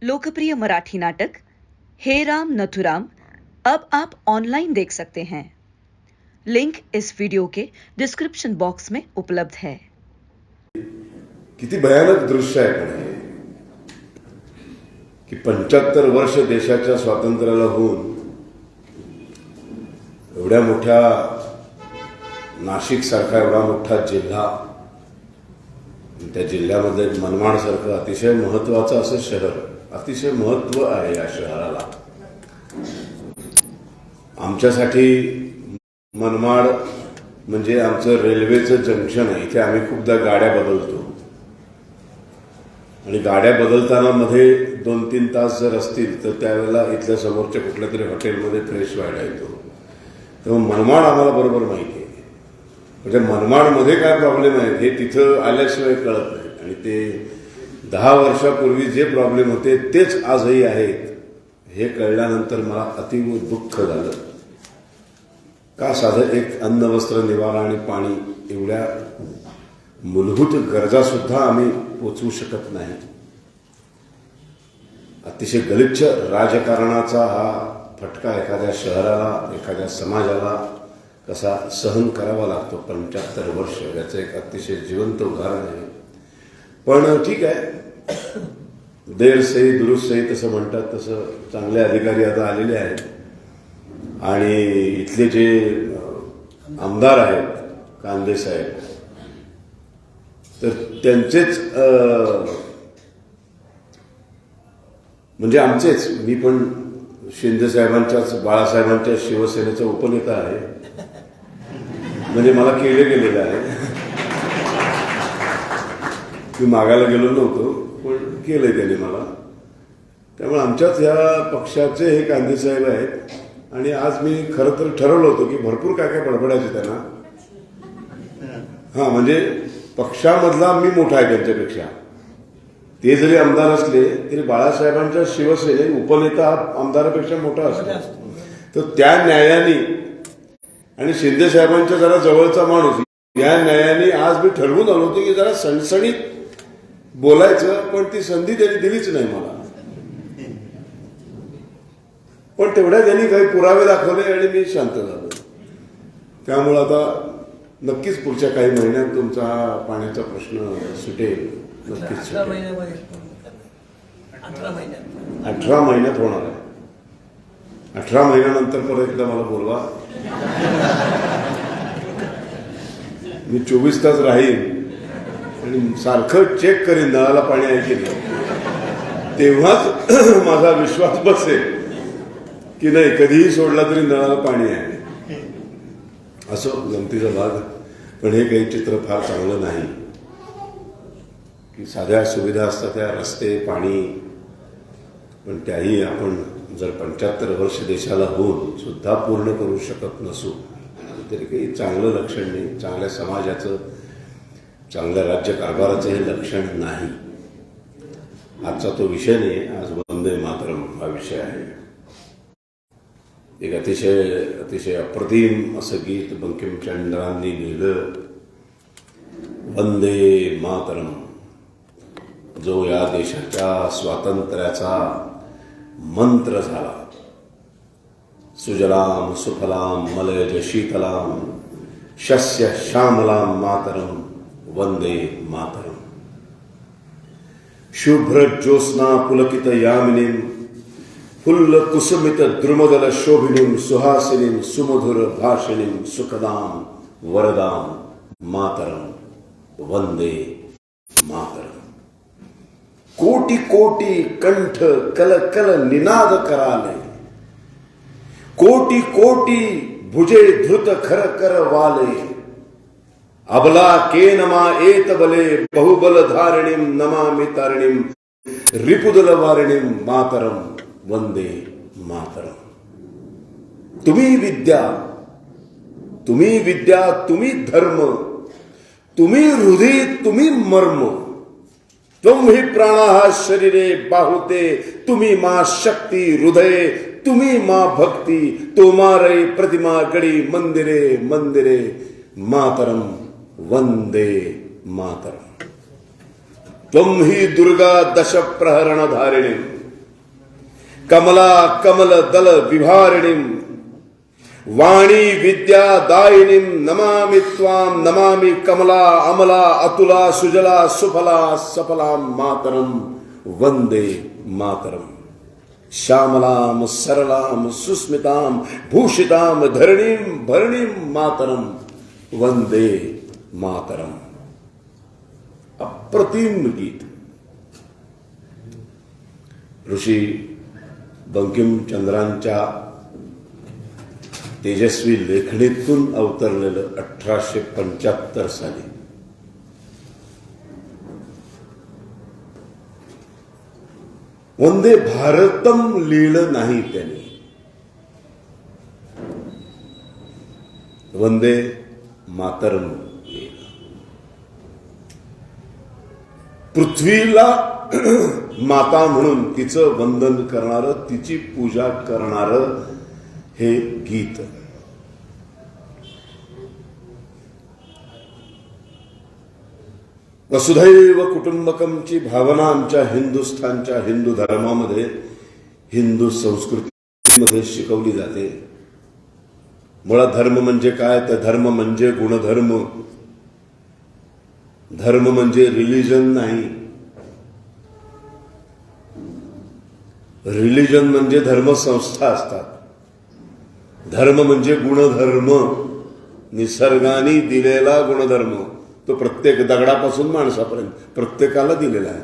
लोकप्रिय मराठी नाटक हे राम नथुराम अब आप ऑनलाइन देख सकते हैं। लिंक इस वीडियो के डिस्क्रिप्शन बॉक्स में उपलब्ध है। किती भयानक दृश्य आहे पण हे की 75 वर्ष देशाच्या स्वातंत्र्याला होऊन एवढ्या मोठ्या नाशिक सारखा एवढा मोठा जिल्हा, त्या जिल्ह्यामध्ये मनमाड सारखं अतिशय महत्वाचं असं शहर, अतिशय महत्व आहे या शहराला। आमच्यासाठी मनमाड म्हणजे आमचं रेल्वेचं जंक्शन आहे। इथे आम्ही खूपदा गाड्या बदलतो आणि गाड्या बदलताना मध्ये 2-3 तास जर असतील तर त्यावेळेला इथल्या समोरच्या कुठल्या तरी हॉटेलमध्ये फ्रेश व्हायला येतो। तेव्हा मनमाड आम्हाला बरोबर माहिती आहे, म्हणजे मनमाडमध्ये काय प्रॉब्लेम आहेत हे तिथं आल्याशिवाय कळत नाही। आणि ते 10 वर्षापूर्वी जे प्रॉब्लेम होते तेच आजही आहेत हे कळल्यानंतर मला अतिव दुःख झालं। का साधं एक अन्न वस्त्र निवारा आणि पाणी एवढ्या मूलभूत गरजा सुद्धा आम्ही पोचवू शकत नाही। अतिशय गलिच्छ राजकारणाचा हा फटका एखाद्या शहराला, एखाद्या समाजाला कसा सहन करावा लागतो 75 वर्ष, याचं एक अतिशय जिवंत उदाहरण आहे। पण ठीक आहे, देर सही दुरुस्त सही तसं म्हणतात, तसं चांगले अधिकारी आता आलेले आहेत आणि इथले जे आमदार आहेत कांदे साहेब, तर त्यांचेच म्हणजे आमचेच, मी पण शिंदे साहेबांच्याच, बाळासाहेबांच्या शिवसेनेचा उपनेता आहे, म्हणजे मला केले गेलेलं आहे। मी मागायला गेलो नव्हतो, पण केलंय त्यांनी मला। त्यामुळे आमच्याच ह्या पक्षाचे हे कांदे साहेब आहेत आणि आज मी खरं तर ठरवलं होतं की भरपूर काय काय बडबडायचे त्यांना। हा, म्हणजे पक्षामधला मी मोठा आहे त्यांच्यापेक्षा। ते जरी आमदार असले तरी बाळासाहेबांच्या शिवसेने उपनेता आमदारापेक्षा मोठा असतो। तर त्या न्यायाने आणि शिंदे साहेबांच्या जरा जवळचा माणूस, या न्यायाने आज मी ठरवून आलो होतो की जरा सणसणीत बोलायचं, पण ती संधी त्यांनी दिलीच नाही मला। पण तेवढ्या त्यांनी काही पुरावे दाखवले आणि मी शांत झालो। त्यामुळे आता नक्कीच पुढच्या काही महिन्यात तुमचा पाण्याचा प्रश्न सुटेल, नक्कीच सुटेल। 18 महिन्यात होणार आहे। 18 महिन्यानंतर परत एकदा मला बोलवा, मी 24 तास राहीन आणि सारखं चेक करीन नळाला पाणी आहे की नाही, तेव्हाच माझा विश्वास बसेल की नाही कधीही सोडला तरी नळाला पाणी आहे। असं गमतीचा भाग, पण हे काही चित्र फार चांगलं नाही की साध्या सुविधा असतात त्या, रस्ते, पाणी, पण त्याही आपण जर 75 वर्ष देशाला होऊन सुद्धा पूर्ण करू शकत नसू तरी काही चांगलं लक्षण नाही। चांगल्या समाजाचं, चांगल्या राज्यकारभाराचं हे लक्षण नाही। आजचा तो विषय नाही, आज वंदे मातरम हा विषय आहे। एक अतिशय अप्रतिम असं गीत बंकिमचंद्रांनी लिहिलं, वंदे मातरम, जो या देशाच्या स्वातंत्र्याचा मंत्र झाला। सुजलाम सुफलाम मलयज शीतलाम शस्य श्यामलाम मातरम वंदे मातरम। शुभ्र ज्योत्स्ना पुलकित यामिनीं फुल्ल कुसुमित द्रुमदल शोभिनीं सुहासिनीं सुमधुर भाषिणीं सुखदां वरदां मातरम वंदे मातरम। कोटि कोटि कंठ कल कल निनाद कराले, कोटि कोटि भुजे धृत खर कर वाले, अबला के नमा एत बले बहुबल धारिणीं नमामि तारिणीं रिपुदल वारिणीं मातरम वंदे मातरम। तुम्ही विद्या, तुम्ही धर्म, तुम्ही हृदय, तुम्ही मर्म, तुम ही प्राणः शरीरे बाहुते, तुम्ही मा शक्ती हृदये, तुम्ही मा भक्ती, तोमारे प्रतिमा गडी मंदिरे मंदिरे मातरम वंदे मातरम। त्वं ही दुर्गा दश प्रहरण धारिणी, कमला कमल दल विभारिणीम वाणी विद्या दायिनीम नमामि त्वाम नमामि कमला अमला अतुला सुजला सुफला सफलाम मातरम वंदे मातरम श्यामलाम सरलाम सुस्मिताम भूषिताम धरणीम भरणीम मातरम वंदे मातरम. अप्रतिम गीत. ऋषी बंकिमचंद्रांच्या तेजस्वी लेखणीतून अवतरलेलं 1875 साली. वंदे भारतम लिहिलं नाही त्यांनी, वंदे मातरम लिहिलं. पृथ्वीला माता म्हणून तिचं वंदन करणारं, तिची पूजा करणारं हे गीत. वसुधैव कुटुंबकमची भावना आमच्या हिंदुस्थानच्या हिंदू धर्मामध्ये, हिंदू संस्कृतीमध्ये शिकवली जाते. मुळात धर्म म्हणजे काय? तर धर्म म्हणजे गुणधर्म. धर्म म्हणजे रिलिजन नाही. रिलिजन म्हणजे धर्मसंस्था असतात. धर्म म्हणजे गुणधर्म, निसर्गाने दिलेला गुणधर्म. तो प्रत्येक दगडापासून माणसापर्यंत प्रत्येकाला दिलेला आहे.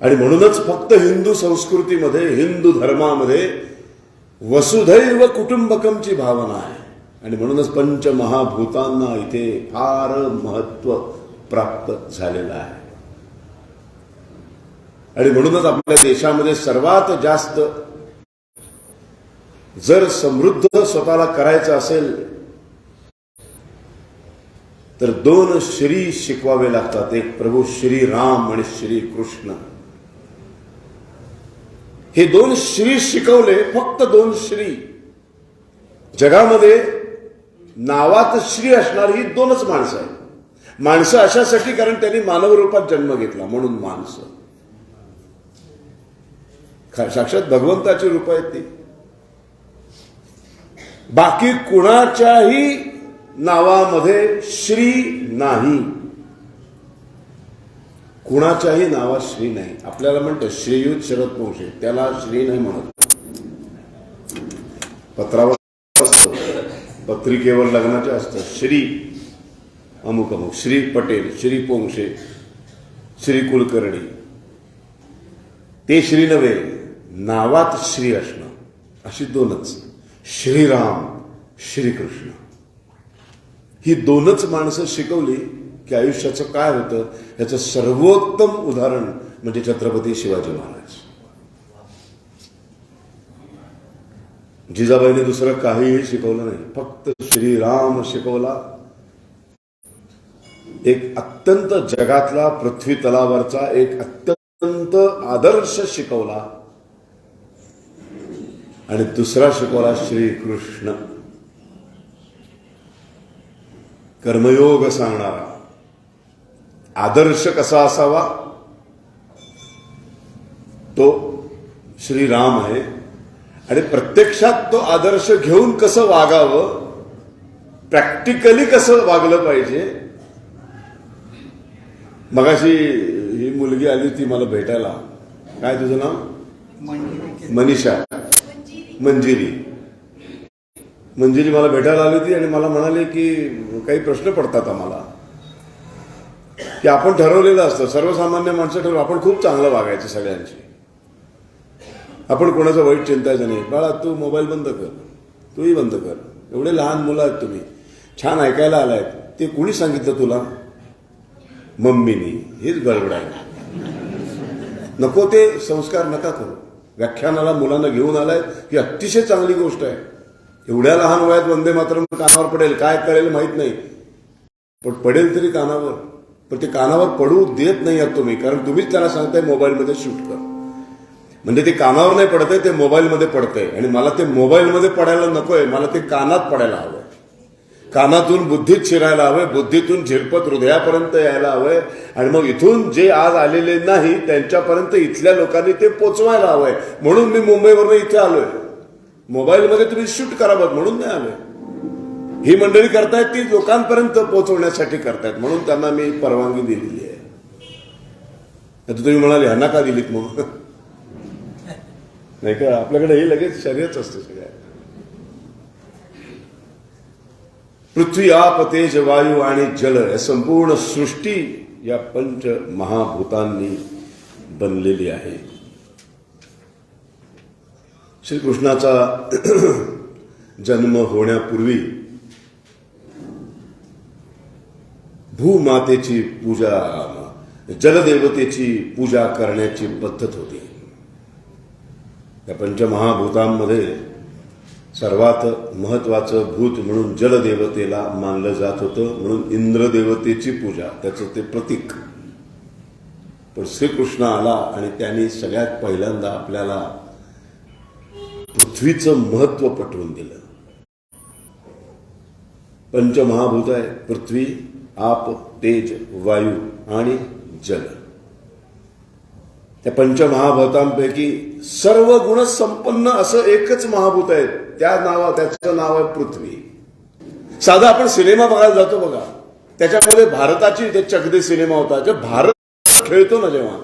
आणि म्हणूनच फक्त हिंदू संस्कृतीमध्ये, हिंदू धर्मामध्ये वसुधैव कुटुंबकमची भावना आहे. आणि म्हणूनच पंचमहाभूतांना इथे फार महत्व प्राप्त झालेलं आहे. आणि म्हणूनच आपल्या देशामध्ये सर्वात जास्त जर समृद्ध स्वतःला करायचं असेल तर 2 श्री शिकवावे लागतात. एक प्रभू श्रीराम आणि श्री कृष्ण. हे 2 श्री शिकवले, फक्त 2 श्री. जगामध्ये नावात श्री असणारी ही 2च माणसं आहेत. माणसं अशासाठी कारण त्यांनी मानव रूपात जन्म घेतला म्हणून माणसं. साक्षात भगवंताची रूप आहेत ती. बाकी कुणाच्याही नावामध्ये श्री नाही. कुणाच्याही नावात श्री नाही. आपल्याला म्हणतं श्रीयुत शरद पोंक्षे, त्याला श्री नाही म्हणत. पत्रावर असतं, पत्रिकेवर लग्नाचे असतं श्री अमुक अमुक, श्री पटेल, श्री पोंक्षे, श्री कुलकर्णी. ते श्री नव्हे, नावात श्री असणं. अशी 2च, श्रीराम श्रीकृष्ण. ही 2च माणसं शिकवली की आयुष्याचं काय होतं याचं सर्वोत्तम उदाहरण म्हणजे छत्रपती शिवाजी महाराज. जिजाबाईने दुसरं काहीही शिकवलं नाही, फक्त श्रीराम शिकवला. एक अत्यंत जगातला, पृथ्वी तलावरचा एक अत्यंत आदर्श शिकवला. आणि दुसरा शिकवला श्रीकृष्ण, कर्मयोग सांगणारा. आदर्श कसा असावा तो श्रीराम आहे. आणि प्रत्यक्षात तो आदर्श घेऊन कसं वागावं, प्रॅक्टिकली कसं वागलं पाहिजे. मगाशी ही मुलगी आली होती मला भेटायला. काय तुझं नाव? मनीषा. मंजिरी. मंजिरी मला भेटायला आली होती आणि मला म्हणाले की काही प्रश्न पडतात आम्हाला, की आपण ठरवलेलं असतं, सर्वसामान्य माणसं ठरवलं आपण खूप चांगलं वागायचं सगळ्यांची, आपण कोणाचं वाईट चिंतायचं नाही. बाळा तू मोबाईल बंद कर, तूही बंद कर, एवढे लहान मुलं आहेत तुम्ही, छान ऐकायला आलायत. ते कुणी सांगितलं तुला? मम्मीनी. हेच गडबड आहे. नको ते संस्कार नका करू. व्याख्यानाला मुलांना घेऊन आलाय ही अतिशय चांगली गोष्ट आहे. एवढ्या लहान वयात वंदे मातरम कानावर पडेल, काय करेल माहित नाही, पण पडेल तरी कानावर. पण ते कानावर पडू देत नाही आहात तुम्ही, कारण तुम्हीच त्याला सांगताय मोबाईलमध्ये शूट कर. म्हणजे ते कानावर नाही पडतंय, ते मोबाईलमध्ये पडतंय. आणि मला ते मोबाईलमध्ये पडायला नकोय, मला ते कानात पडायला हवंय. कानातून बुद्धीत शिरायला हवंय, बुद्धीतून झिरपत हृदयापर्यंत यायला हवंय आणि मग इथून जे आज आलेले नाही त्यांच्यापर्यंत इथल्या लोकांनी ते पोचवायला हवंय. म्हणून मी मुंबईवरून इथे आलोय. मोबाईलमध्ये तुम्ही शूट करावं म्हणून नाही आलोय. ही मंडळी करतायत ती लोकांपर्यंत पोहोचवण्यासाठी करतायत, म्हणून त्यांना मी परवानगी दिलेली आहे. आता तुम्ही म्हणाले ह्यांना का दिलीत मग? नाही का, आपल्याकडे हे लगेच शर्यच असते सगळ्या. पृथ्वी, आप, तेज, वायू आणि जल या संपूर्ण सृष्टी या पंच महाभूतांनी बनलेली आहे. श्रीकृष्णाचा जन्म होण्यापूर्वी भूमातेची पूजा, जलदेवतेची पूजा करण्याची पद्धत होती. या पंचमहाभूतांमध्ये सर्वात महत्वाचं भूत म्हणून जलदेवतेला मानलं जात होतं, म्हणून इंद्रदेवतेची पूजा त्याचं ते प्रतीक. पण श्रीकृष्ण आला आणि त्यांनी सगळ्यात पहिल्यांदा आपल्याला पृथ्वीचं महत्व पटवून दिलं. पंचमहाभूत आहे पृथ्वी, आप, तेज, वायू आणि जल. त्या पंचमहाभूतांपैकी सर्व गुणसंपन्न असं एकच महाभूत आहे, त्याचं नाव आहे पृथ्वी. साधा आपण सिनेमा बघायला जातो बघा, त्याच्यामध्ये भारताची ते चकदे सिनेमा होता, जे भारत खेळतो ना जेव्हा,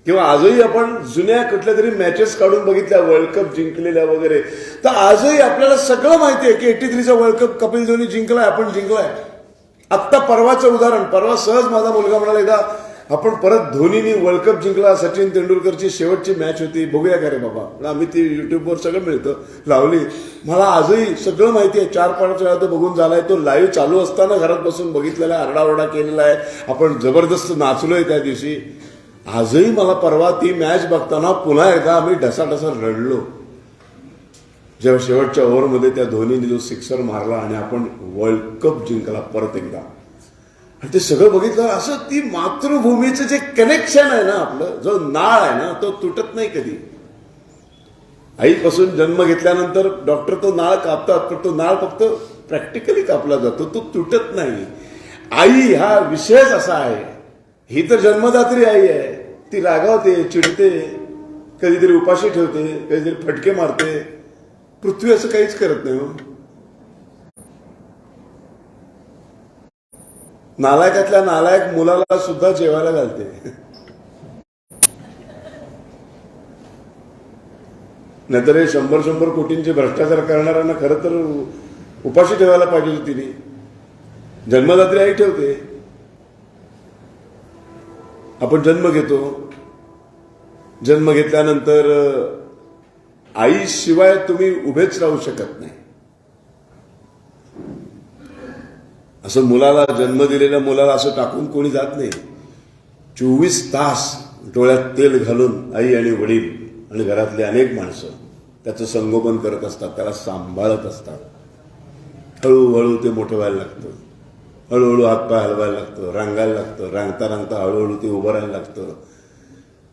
किंवा आजही आपण जुन्या कुठल्या तरी मॅचेस काढून बघितल्या वर्ल्ड कप जिंकलेल्या वगैरे, तर आजही आपल्याला सगळं माहिती आहे की 83चा वर्ल्ड कप कपिल देवनी जिंकलाय, आपण जिंकलाय. आत्ता परवाचं उदाहरण, परवा सहज माझा मुलगा म्हणाला एकदा आपण परत धोनीनी वर्ल्ड कप जिंकला, सचिन तेंडुलकरची शेवटची मॅच होती, बघूया का रे बाबा. आम्ही ती युट्यूबवर सगळं मिळतं लावली. मला आजही सगळं माहिती आहे, 4-5 वेळा तो बघून झालाय. तो लाईव्ह चालू असताना घरात बसून बघितलेला आहे, आरडाओरडा केलेला आहे, आपण जबरदस्त नाचलोय त्या दिवशी. आजही मला परवा ती मॅच बघताना पुन्हा एकदा आम्ही ढसाढसा रडलो, जेव्हा शेवटच्या ओव्हरमध्ये त्या धोनीने जो सिक्सर मारला आणि आपण वर्ल्ड कप जिंकला परत एकदा. ते सगळं बघितलं असं ती मातृभूमीचं जे कनेक्शन आहे ना, आपलं जो नाळ आहे ना, तो तुटत नाही कधी. आईपासून जन्म घेतल्यानंतर डॉक्टर तो नाळ कापतात, पण तो नाळ फक्त प्रॅक्टिकली कापला जातो, तो तुटत नाही. आई हा विषयच असा आहे. ही तर जन्मदात्री आई आहे, ती रागावते, चिडते, कधीतरी उपाशी ठेवते, कधीतरी फटके मारते. पृथ्वी असं काहीच करत नाही. नालायकातल्या नालायक मुलाला सुद्धा जेवायला घालते. नाहीतर हे 100 कोटींचे भ्रष्टाचार करणाऱ्यांना खरं तर उपाशी ठेवायला पाहिजे होती तिने. जन्मदात्री आई ठेवते. आपण जन्म घेतो, जन्म घेतल्यानंतर आईशिवाय तुम्ही उभेच राहू शकत नाही. असं मुलाला, जन्म दिलेल्या मुलाला असं टाकून कोणी जात नाही. 24 तास डोळ्यात तेल घालून आई आणि वडील आणि घरातले अनेक माणसं त्याचं संगोपन करत असतात, त्याला सांभाळत असतात. हळूहळू ते मोठं व्हायला लागतं, हळूहळू हातपाय हलवायला लागतं, रांगायला लागतं, रांगता रांगता हळूहळू ते उभं राहायला लागतं.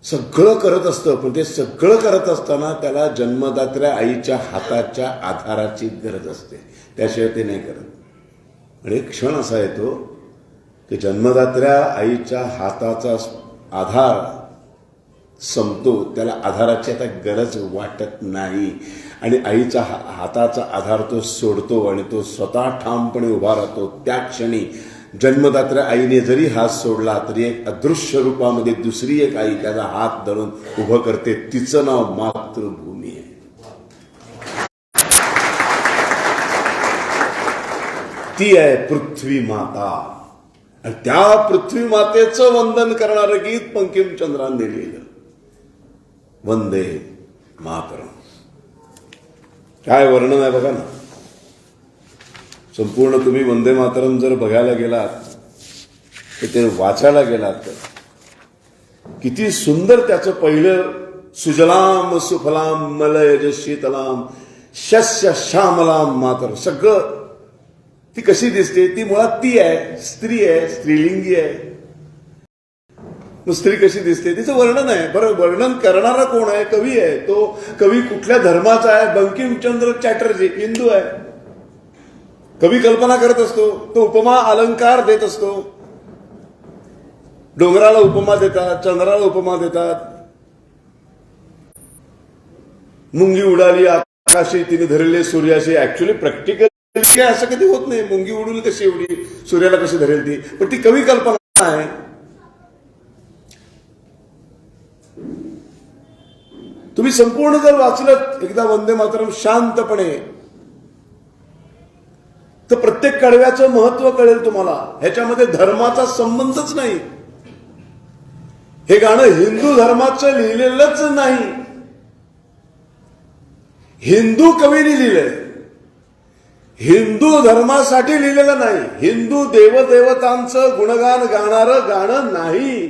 सगळं करत असतं, पण ते सगळं करत असताना त्याला जन्मदात्या आईच्या हाताच्या आधाराची गरज असते, त्याशिवाय ते नाही करत. आणि एक क्षण असा येतो की जन्मदात्या आईच्या हाताचा आधार संपतो, त्याला आधाराची आता गरज वाटत नाही आणि आईच्या हाताचा आधार तो सोडतो आणि तो स्वतः ठामपणे उभा राहतो. त्या क्षणी जन्मदात्या आईने जरी हात सोडला तरी एक अदृश्य रूपामध्ये दुसरी एक आई त्याचा हात धरून उभं करते. तिचं नाव मातृभूमी आहे. ती आहे पृथ्वी माता. आणि त्या पृथ्वी मातेचं वंदन करणारं गीत बंकिमचंद्रांनी लिहिलं, वंदे मातरम. काय वर्णन आहे बघा ना. संपूर्ण तुम्ही वंदे मातरम जर बघायला गेलात, तर ते वाचायला गेलात तर किती सुंदर त्याचं पहिलं सुजलाम सुफलाम मलयज शीतलाम शस्य श्यामलाम मातर, सगळं ती कशी दिसते. ती मुळात ती आहे, स्त्री आहे, स्त्रीलिंगी आहे. मग स्त्री कशी दिसते तिचं वर्णन आहे. बरं, वर्णन करणारा कोण आहे? कवी आहे. तो कवी कुठल्या धर्माचा आहे? बंकिमचंद्र चॅटर्जी हिंदू आहे. कवी कल्पना करत असतो, तो उपमा अलंकार देत असतो. डोंगराला उपमा देतात, चंद्राला उपमा देतात. मुंगी उडाली आकाशी तिने धरले सूर्याशी. ऍक्च्युअली प्रॅक्टिकली काय असं कधी होत नाही. मुंगी उडून कशी एवढी सूर्याला कशी धरेल ती, पण ती कवी कल्पना आहे. तुम्ही संपूर्ण जर वाचलं एकदा वंदे मातरम शांतपणे, तर प्रत्येक कडव्याचं महत्व कळेल तुम्हाला. ह्याच्यामध्ये धर्माचा संबंधच नाही. हे गाणं हिंदू धर्माचं लिहिलेलंच नाही. हिंदू कवीने लिहिलंय, हिंदू धर्मासाठी लिहिलेलं नाही. हिंदू देवदेवतांचं गुणगान गाणारं गाणं नाही.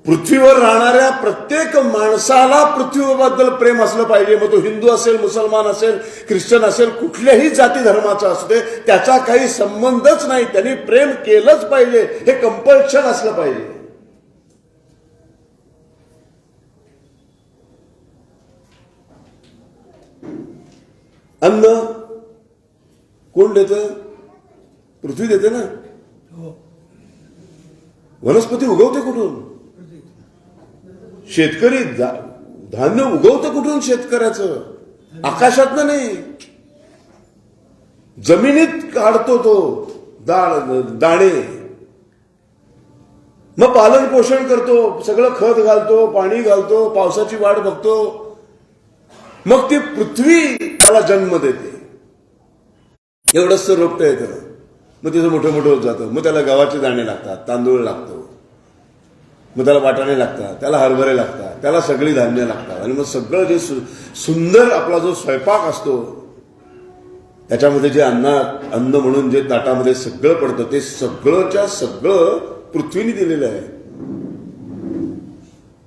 पृथ्वीवर राहणाऱ्या प्रत्येक माणसाला पृथ्वीबद्दल प्रेम असलं पाहिजे. मग तो हिंदू असेल, मुसलमान असेल, ख्रिश्चन असेल, कुठल्याही जाती धर्माचा असू दे, त्याचा काही संबंधच नाही. त्यांनी प्रेम केलंच पाहिजे, हे कंपल्शन असलं पाहिजे. अन्न कोण देतं? पृथ्वी देते ना. वनस्पती उगवते कुठून? शेतकरी धान्य उगवतं कुठून? शेतकऱ्याचं आकाशातनं नाही, जमिनीत काढतो तो दाणे. मग पालन पोषण करतो, सगळं खत घालतो, पाणी घालतो, पावसाची वाट बघतो. मग ती पृथ्वी त्याला जन्म देते. एवढंच रोपटं येतं. मग तिचं मोठं मोठं होत जातं. मग त्याला गव्हाचे दाणे लागतात, तांदूळ लागतो, मग त्याला वाटाणे लागतात, त्याला हरभरे लागतात, त्याला सगळी धान्य लागतात. आणि मग सगळं जे सुंदर आपला जो स्वयंपाक असतो, त्याच्यामध्ये जे अन्न म्हणून जे ताटामध्ये सगळं पडतं, ते सगळंच्या सगळं पृथ्वीने दिलेलं आहे.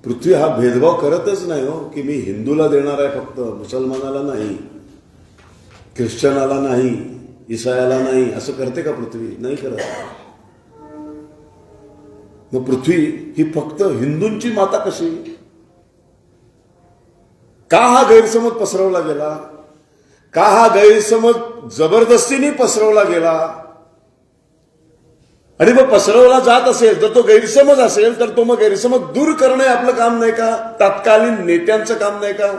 पृथ्वी हा भेदभाव करतच नाही हो, की मी हिंदूला देणार आहे फक्त, मुसलमानाला नाही, ख्रिश्चनाला नाही, ईसायाला नाही, असं करते का पृथ्वी? नाही करत. मग पृथ्वी ही फक्त हिंदूंची माता कशी? का हा गैरसमज पसरवला गेला? का हा गैरसमज जबरदस्तीने पसरवला गेला? आणि मग पसरवला जात असेल तर तो गैरसमज असेल तर तो मग गैरसमज दूर करणे आपलं काम नाही का? तत्कालीन नेत्यांचं काम नाही का?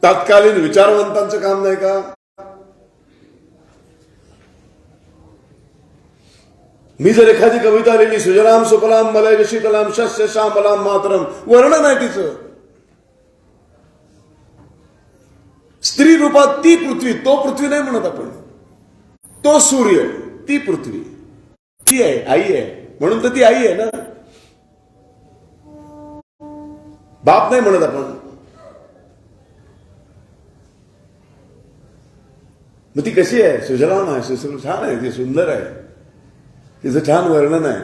तत्कालीन विचारवंतांचं काम नाही का? मी जर एखादी कविता लिहिली, सुजलाम सुफलाम मलय शीतलाम शस्य श्यामलाम मातरम, वर्णन आहे तिचं. स्त्री रूपात ती पृथ्वी, तो पृथ्वी नाही म्हणत आपण, तो सूर्य, ती पृथ्वी, ती आहे, आई आहे, म्हणून तर ती आई आहे ना. बाप नाही म्हणत आपण. मग ती कशी आहे? सुजलाम आहे, छान आहे, ती सुंदर आहे, तिचं छान वर्णन आहे.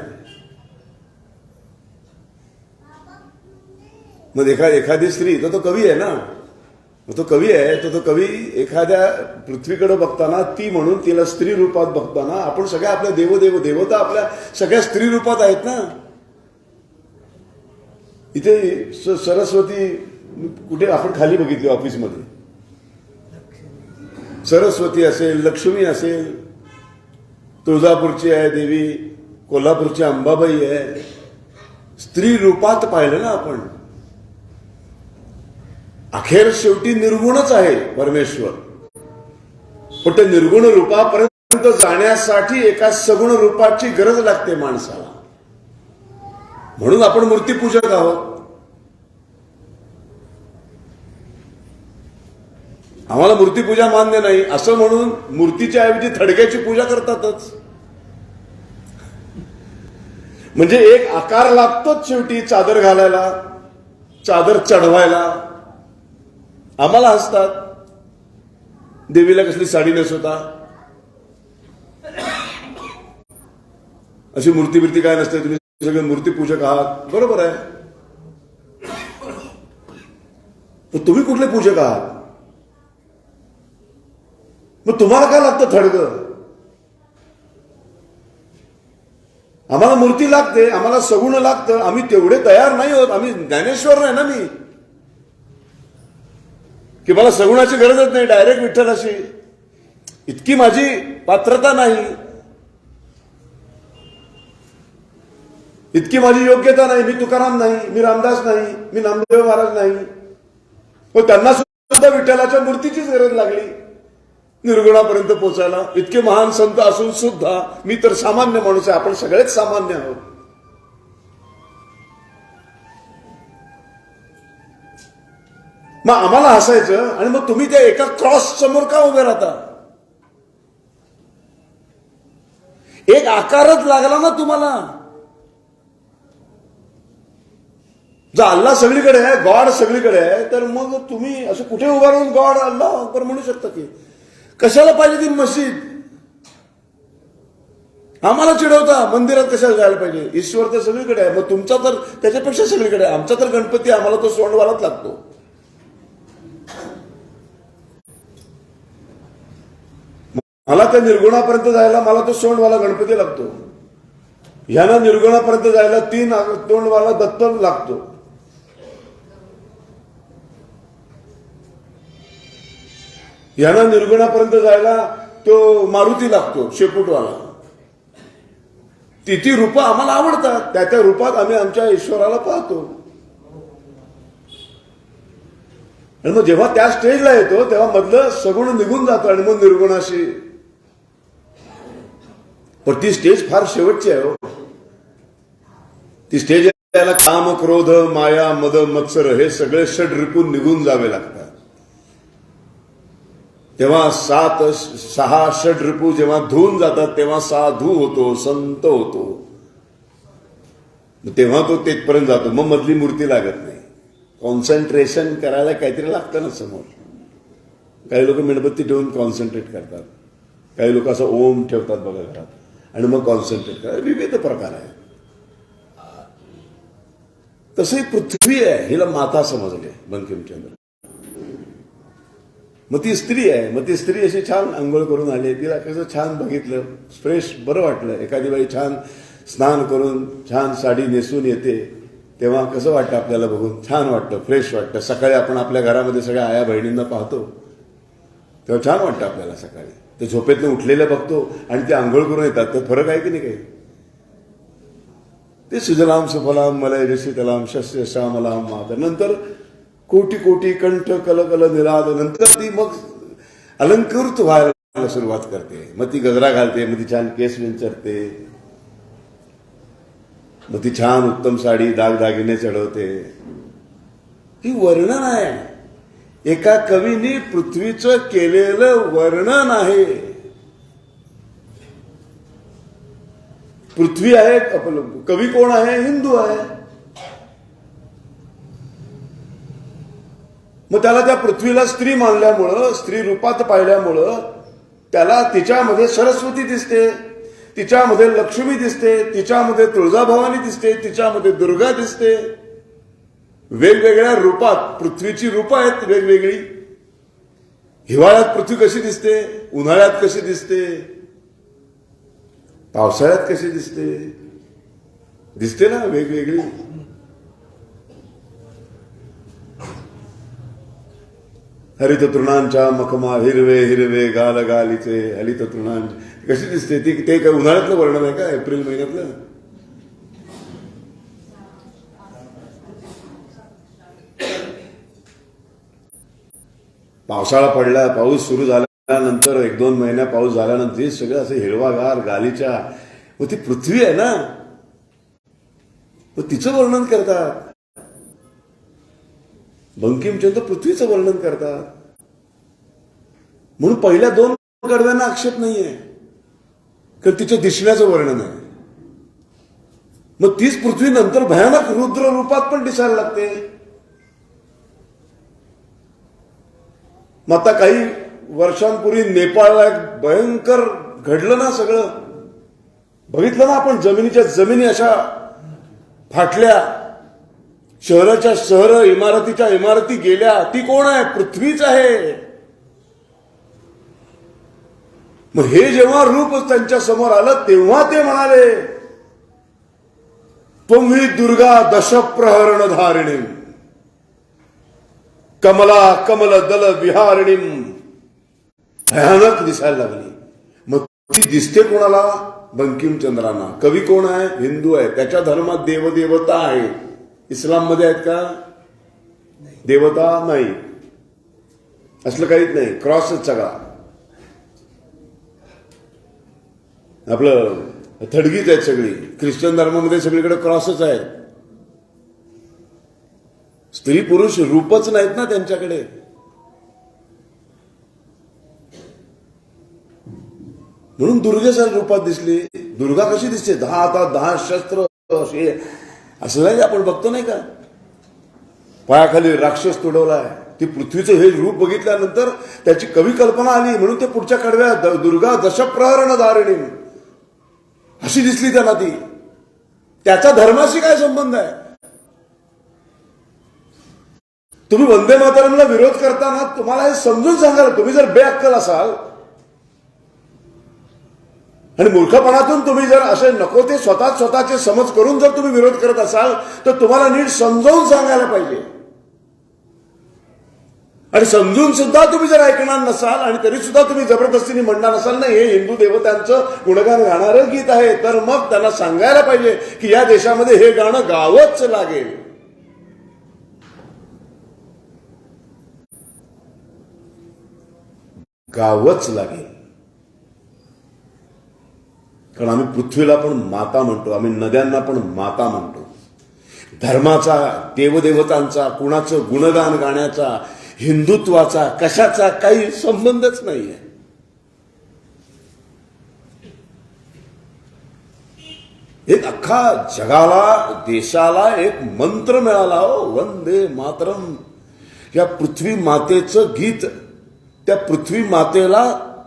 मग एखादी स्त्री, तो कवी आहे ना. मग तो कवी आहे, तो कवी एखाद्या पृथ्वीकडे बघताना, ती म्हणून तिला स्त्री रूपात बघताना, आपण सगळ्या आपल्या देवता आपल्या सगळ्या स्त्री रूपात आहेत ना. इथे सरस्वती कुठे आपण खाली बघितली ऑफिसमध्ये, सरस्वती असेल, लक्ष्मी असेल, तुळजापूरची आहे देवी, कोल्हापूरची अंबाबाई आहे. स्त्री रूपात पाहिलं ना आपण. अखेर शेवटी निर्गुणच आहे परमेश्वर, पण ते निर्गुण रूपापर्यंत जाण्यासाठी एका सगुण रूपाची गरज लागते माणसाला. म्हणून आपण मूर्तीपूजक आहोत. आम्हाला मूर्तीपूजा मान्य नाही असं म्हणून मूर्तीच्या ऐवजी थडग्याची पूजा करतातच. म्हणजे एक आकार लागतोच शेवटी चादर घालायला, चादर चढवायला. आम्हाला हसतात, देवीला कसली साडी नेसवता, अशी मूर्ती काय नसते, तुम्ही सगळे मूर्तीपूजक आहात. बरोबर आहे, तर तुम्ही कुठले पूजक आहात? मग तुम्हाला काय लागतं थडगं? आम्हाला मूर्ती लागते, आम्हाला सगुण लागतं. आम्ही तेवढे तयार नाही होत. आम्ही ज्ञानेश्वर नाही ना. मी की मला सगुणाची गरजच नाही, डायरेक्ट विठ्ठलाशी. इतकी माझी पात्रता नाही, इतकी माझी योग्यता नाही. मी तुकाराम नाही, मी रामदास नाही, मी नामदेव महाराज नाही. पण त्यांना सुद्धा विठ्ठलाच्या मूर्तीचीच गरज लागली निर्गुणापर्यंत पोहोचायला. इतके महान संत असून सुद्धा मी तर सामान्य माणूस आहे. आपण सगळेच सामान्य आहोत. मग आम्हाला हसायचं आणि मग तुम्ही त्या एका क्रॉस समोर का उभे राहता? एक आकारच लागला ना तुम्हाला. जर अल्लाह सगळीकडे आहे, गॉड सगळीकडे आहे, तर मग तुम्ही असं कुठे उभा राहून गॉड अल्लाह अकबर म्हणू शकता की? कशाला पाहिजे ती मस्जिद? आम्हाला चिडवता मंदिरात कशाला जायला पाहिजे? ईश्वर तर सगळीकडे आहे. मग तुमचा तर त्याच्यापेक्षा सगळीकडे आहे. आमचा तर गणपती आम्हाला तो सोंडवालाच लागतो. मला त्या निर्गुणापर्यंत जायला मला तो सोंडवाला गणपती लागतो. ह्याला निर्गुणापर्यंत जायला 3 तोंडवाला दत्त लागतो. ह्याला निर्गुणापर्यंत जायला तो मारुती लागतो, शेपूटवाला. ती रूपं आम्हाला आवडतात. त्या रूपात आम्ही आमच्या ईश्वराला पाहतो. आणि मग जेव्हा त्या स्टेजला येतो तेव्हा मधलं सगुण निघून जातं आणि मग निर्गुणाशी. पण ती स्टेज फार शेवटची आहे हो. ती स्टेज याला काम, क्रोध, माया, मद, मत्सर हे सगळे षड्रिपून निघून जावे लागतात. तेव्हा 6 षड्रिपू जेव्हा धुवून जातात तेव्हा साधू होतो, संत होतो. तेव्हा तो तेथपर्यंत जातो. मग मधली मूर्ती लागत नाही. कॉन्सन्ट्रेशन करायला काहीतरी लागतं ना समोर. काही लोक मेणबत्ती ठेवून कॉन्सन्ट्रेट करतात, काही लोक असं ओम ठेवतात बघा घरात आणि मग कॉन्सन्ट्रेट करतात. विविध प्रकार आहे. तसंही पृथ्वी आहे, हिला माता समजले बंकिमचंद्र. मग ती स्त्री आहे. मग ती स्त्री अशी छान आंघोळ करून आली. तिला कसं छान बघितलं, फ्रेश बरं वाटलं. एखादी बाई छान स्नान करून छान साडी नेसून येते तेव्हा कसं वाटतं आपल्याला बघून? छान वाटतं, फ्रेश वाटतं. सकाळी आपण आपल्या घरामध्ये सगळ्या आया बहिणींना पाहतो तेव्हा छान वाटतं आपल्याला. सकाळी ते झोपेतनं उठलेल्या बघतो आणि ते आंघोळ करून येतात, तर फरक आहे की नाही काही? ते सुजलाम सुफलाम मलय शीतलाम शस्य श्यामलाम मातर. नंतर कोटी कोटी कंठ कल कल निराद. नंतर ती मग अलंकृत व्हायला सुरुवात करते. मग ती गजरा घालते, मग ती छान केस विंचरते, मग ती छान उत्तम साडी दागदागिने चढवते. ही वर्णन आहे. एका कवीने पृथ्वीचं केलेलं वर्णन आहे. पृथ्वी आहे, कवी कोण आहे? हिंदू आहे. मग त्याला त्या पृथ्वीला स्त्री मानल्यामुळं, स्त्री रूपात पाहिल्यामुळं त्याला तिच्यामध्ये सरस्वती दिसते, तिच्यामध्ये लक्ष्मी दिसते, तिच्यामध्ये तुळजाभवानी दिसते, तिच्यामध्ये दुर्गा दिसते. वेगवेगळ्या रूपात पृथ्वीची रूपं आहेत वेगवेगळी. हिवाळ्यात पृथ्वी कशी दिसते, उन्हाळ्यात कशी दिसते, पावसाळ्यात कशी दिसते, दिसते ना वेगवेगळी. हरित तृणांच्या मखमा हिरवे हिरवे गाल गालीचे हरित तृणांचे कशी दिसते ती? ते काय उन्हाळ्यातलं वर्णन आहे का? एप्रिल महिन्यातलं? पावसाळा पडला, पाऊस सुरू झाल्यानंतर 1-2 महिन्या पाऊस झाल्यानंतर सगळं असं हिरवागार गालीच्या. मग ती पृथ्वी आहे ना, मग तिचं वर्णन करतात. बंकिमचंद्र पृथ्वीचं वर्णन करतात. म्हणून पहिल्या 2 कडव्यांना आक्षेप नाहीये, कारण तिच्या दिसण्याचं वर्णन आहे. मग तीच पृथ्वी नंतर भयानक रुद्र रूपात पण दिसायला लागते. मग आता काही वर्षांपूर्वी नेपाळला एक भयंकर घडलं ना, सगळं बघितलं ना आपण. जमिनीच्या जमिनी अशा फाटल्या, शहराच्या शहर, इमारतीच्या इमारती गेल्या. ती कोण आहे? पृथ्वीच आहे. मग हे जेव्हा रूप त्यांच्या समोर आलं तेव्हा ते म्हणाले, त्वं हि दुर्गा दशप्रहरण धारिणी. कमला कमल दल विहारिणी भयानक दिसायला लागली. मग ती दिसते कोणाला? बंकिमचंद्रांना. कवी कोण आहे? हिंदू आहे. त्याच्या धर्मात देवदेवता आहे. इस्लाम मध्ये आहेत का देवता? नाही, असलं काहीच नाही. क्रॉसच सगळा. आपलं थडगीच आहेत सगळी. ख्रिश्चन धर्मामध्ये सगळीकडे क्रॉसच आहे. स्त्री पुरुष रूपच नाहीत ना त्यांच्याकडे. म्हणून दुर्गेच्या रूपात दिसली. दुर्गा कशी दिसते? 10 हातात 10 शस्त्र असे. असं नाही आपण बघतो नाही का? पायाखाली राक्षस तुडवलाय. ती पृथ्वीचं हे रूप बघितल्यानंतर त्याची कवी कल्पना आली. म्हणून ते पुढच्या कडव्या दुर्गा दशप्रहरण धारिणी अशी दिसली त्यांना ती. त्याचा धर्माशी काय संबंध आहे? तुम्ही वंदे मातरमला विरोध करताना तुम्हाला हे समजून सांगाल. तुम्ही जर बेअक्कल असाल आणि मूर्खपणातून तुम्ही जर असे नको ते स्वतःचे समज करून जर तुम्ही विरोध करत असाल तर तुम्हाला नीट समजावून सांगायला पाहिजे. आणि समजून सुद्धा तुम्ही जर ऐकणार नसाल आणि तरी सुद्धा तुम्ही जबरदस्तीने म्हणणार नसाल ना हे हिंदू देवतांचं गुणगान गाणारं गीत आहे, तर मग त्यांना सांगायला पाहिजे की या देशामध्ये हे गाणं गावंच लागेल. गावंच लागेल. कारण आम्ही पृथ्वीला पण माता म्हणतो, आम्ही नद्यांना पण माता म्हणतो. धर्माचा, देवदेवतांचा, कुणाचं गुणगान गाण्याचा, हिंदुत्वाचा, कशाचा काही संबंधच नाहीये. एक अख्खा जगाला, देशाला एक मंत्र मिळाला हो, वंदे मातरम. या पृथ्वी मातेचं गीत, त्या पृथ्वी मातेला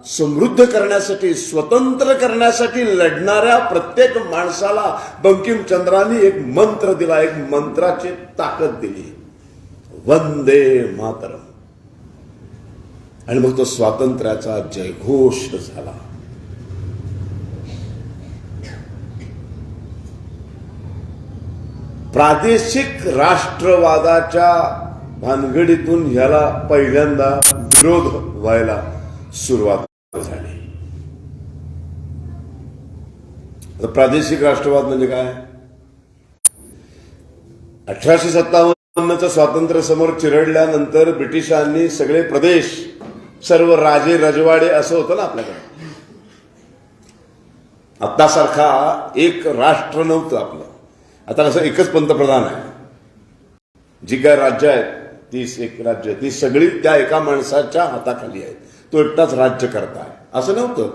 समृद्ध करण्यासाठी, स्वतंत्र करण्यासाठी लढणाऱ्या प्रत्येक माणसाला बंकिमचंद्रांनी एक मंत्र दिला, एक मंत्राची ताकद दिली, वंदे मातरम. आणि मग तो स्वातंत्र्याचा जयघोष झाला. प्रादेशिक राष्ट्रवादाच्या भानगडीतून ह्याला पहिल्यांदा विरोध व्हायला सुरुवात झाली. प्रादेशिक राष्ट्रवाद म्हणजे काय? 1857चं स्वातंत्र्य समोर चिरडल्यानंतर ब्रिटिशांनी सगळे प्रदेश, सर्व राजे रजवाडे असं होतं ना आपल्याकडे. आत्तासारखा एक राष्ट्र नव्हतं आपलं. आता कसं एकच पंतप्रधान आहे. जी काय राज्य आहेत, 31 राज्य, ती सगळी त्या एका माणसाच्या हाताखाली आहेत. तो एकटाच राज्य करताय असं नव्हतं.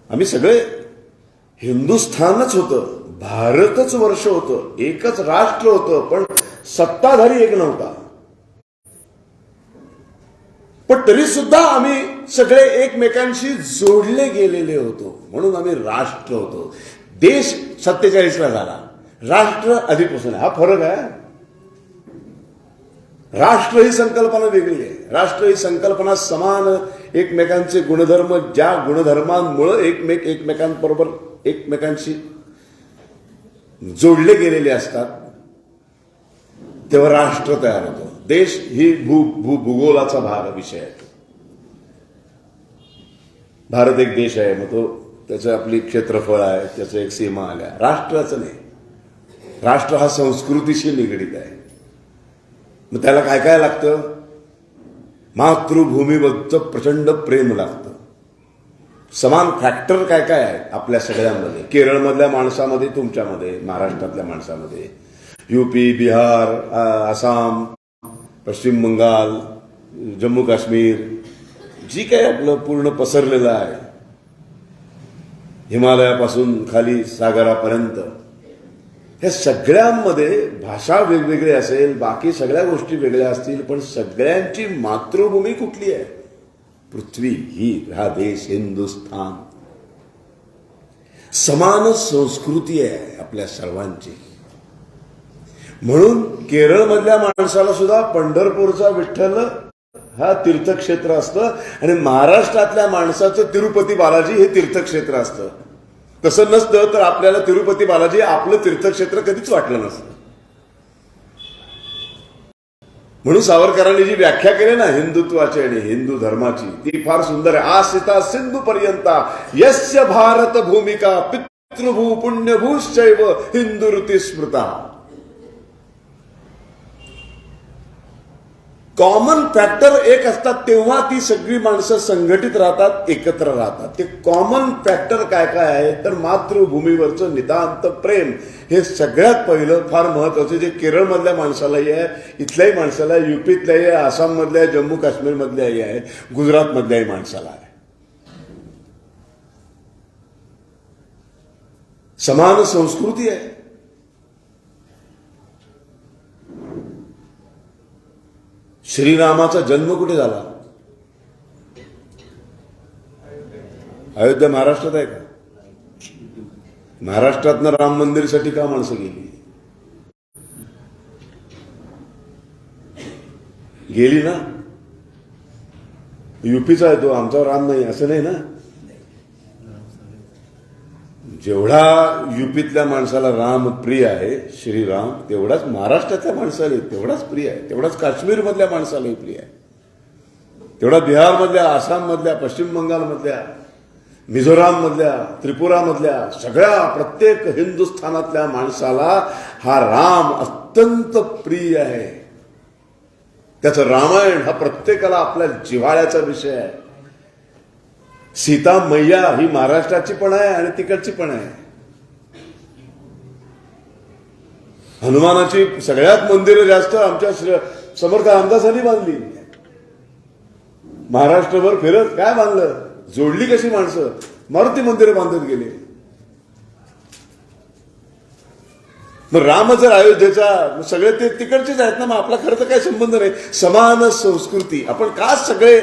आम्ही सगळे हिंदुस्थानच होतं, भारतच वर्ष होतं, एकच राष्ट्र होतं, पण सत्ताधारी एक नव्हता. पण तरी सुद्धा आम्ही सगळे एकमेकांशी जोडले गेलेले होतो, म्हणून आम्ही राष्ट्र होतो. देश 47ला झाला, राष्ट्र आधीपासून आहे. हा फरक आहे. राष्ट्र ही संकल्पना वेगळी आहे. राष्ट्र ही संकल्पना समान एकमेकांचे गुणधर्म, ज्या गुणधर्मांमुळे एकमेकांबरोबर एकमेकांशी जोडले गेलेले असतात, तेव्हा राष्ट्र तयार होतं. देश ही भूगोलाचा भाग विषय आहे. भारत एक देश आहे, मग तो त्याचं आपली क्षेत्रफळ आहे, त्याचं एक सीमा आल्या. राष्ट्राचं नाही. राष्ट्र हा संस्कृतीशी निगडीत आहे. मग त्याला काय काय लागतं? मातृभूमीबद्दल प्रचंड प्रेम लागतं. समान फॅक्टर काय काय आहेत आपल्या सगळ्यांमध्ये. केरळमधल्या माणसामध्ये, तुमच्यामध्ये, महाराष्ट्रातल्या माणसामध्ये, यूपी, बिहार, आसाम, पश्चिम बंगाल, जम्मू काश्मीर, जी काय आपलं पूर्ण पसरलेलं आहे, हिमालयापासून खाली सागरापर्यंत, ह्या सगळ्यांमध्ये भाषा वेगवेगळी असेल, बाकी सगळ्या गोष्टी वेगळ्या असतील, पण सगळ्यांची मातृभूमी कुठली आहे? पृथ्वी ही, हा देश हिंदुस्थान. समान संस्कृती आहे आपल्या सर्वांची. म्हणून केरळमधल्या माणसाला सुद्धा पंढरपूरचा विठ्ठल हा तीर्थक्षेत्र असतं आणि महाराष्ट्रातल्या माणसाचं तिरुपती बालाजी हे तीर्थक्षेत्र असतं. तसं नसतं तर आपल्याला तिरुपती बालाजी आपलं तीर्थक्षेत्र कधीच वाटलं नसतं. म्हणून सावरकरांनी जी व्याख्या केली ना हिंदुत्वाची आणि हिंदू धर्माची, ती फार सुंदर आहे. आसिता सिंधू पर्यंता यस्य भारत भूमिका पितृभू पुण्यभूश्चैव हिंदुरुती स्मृता. कॉमन फॅक्टर एक असतात तेव्हा ती सगळी माणसं संघटित राहतात, एकत्र राहतात. ते कॉमन फॅक्टर काय काय आहे तर मातृभूमीवरचं नितांत प्रेम हे सगळ्यात पहिलं फार महत्वाचं, जे केरळमधल्या माणसालाही आहे, इथल्याही माणसाला आहे, युपीतल्याही आहे, आसाममधल्या आहे, जम्मू काश्मीरमधल्याही आहे, गुजरातमधल्याही माणसाला आहे. समान संस्कृती आहे. श्रीरामाचा जन्म कुठे झाला? अयोध्या महाराष्ट्रात आहे का? महाराष्ट्रातनं राम मंदिरसाठी का माणसं गेली ना? युपीचा आहे तो, आमचा राम नाही असं नाही ना. जेवढा युपीतल्या माणसाला राम प्रिय आहे, श्रीराम, तेवढाच महाराष्ट्रातल्या माणसाला तेवढाच प्रिय आहे, तेवढाच काश्मीरमधल्या माणसालाही प्रिय आहे, तेवढा बिहारमधल्या, आसाममधल्या, पश्चिम बंगालमधल्या, मिझोराममधल्या, त्रिपुरामधल्या सगळ्या प्रत्येक हिंदुस्थानातल्या माणसाला हा राम अत्यंत प्रिय आहे. त्याचं रामायण हा प्रत्येकाला आपल्या जिव्हाळ्याचा विषय आहे. सीता मैया ही महाराष्ट्राची पण आहे आणि तिकडची पण आहे. हनुमानाची सगळ्यात मंदिरं जास्त आमच्या समर्थ रामदासांनी बांधली. महाराष्ट्रभर फिरत काय बांधलं, जोडली कशी माणसं, मारुती मंदिरं बांधत गेले. मग राम जर अयोध्येचा, सगळे ते तिकडचेच आहेत ना, मग आपला खरं तर काही संबंध नाही. समान संस्कृती, आपण का सगळे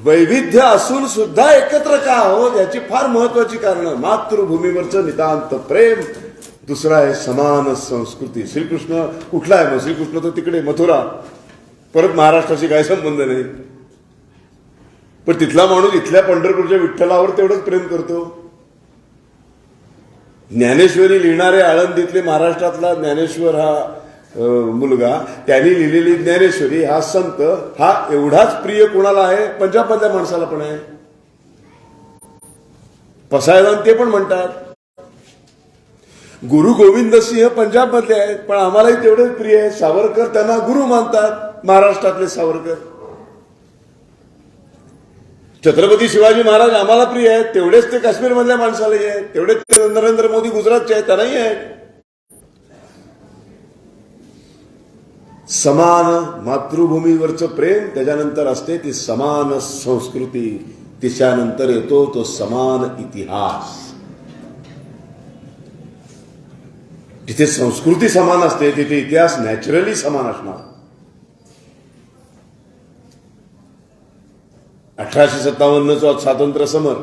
वैविध्य असून सुद्धा एकत्र का आहोत याची फार महत्वाची कारण. मातृभूमीवरचं नितांत प्रेम, दुसरा आहे समान संस्कृती. श्रीकृष्ण कुठला आहे? मग श्रीकृष्ण तर तिकडे मथुरा, परत महाराष्ट्राशी काही संबंध नाही. पण तिथला माणूस इथल्या पंढरपूरच्या विठ्ठलावर तेवढंच प्रेम करतो. ज्ञानेश्वरी लिहिणारे आळंदीतले महाराष्ट्रातला ज्ञानेश्वर हा मुलगा, त्यांनी लिहिलेली ज्ञानेश्वरी हा संत हा एवढाच प्रिय कोणाला आहे? पंजाबमधल्या माणसाला पण आहे. पसायदान ते पण म्हणतात. गुरु गोविंद सिंह पंजाबमधले आहेत, पण आम्हालाही तेवढेच प्रिय आहे. सावरकर त्यांना गुरु मानतात, महाराष्ट्रातले सावरकर. छत्रपती शिवाजी महाराज आम्हाला प्रिय आहेत, तेवढेच ते काश्मीरमधल्या माणसालाही आहेत, तेवढेच ते नरेंद्र मोदी गुजरातचे आहेत, त्यांनाही आहेत. समान मातृभूमीवरचं प्रेम, त्याच्यानंतर असते ती समान संस्कृती, तिच्यानंतर येतो तो समान इतिहास. जिथे संस्कृती समान असते तिथे इतिहास नॅचरली समान असणार. 1857चं स्वातंत्र्य समर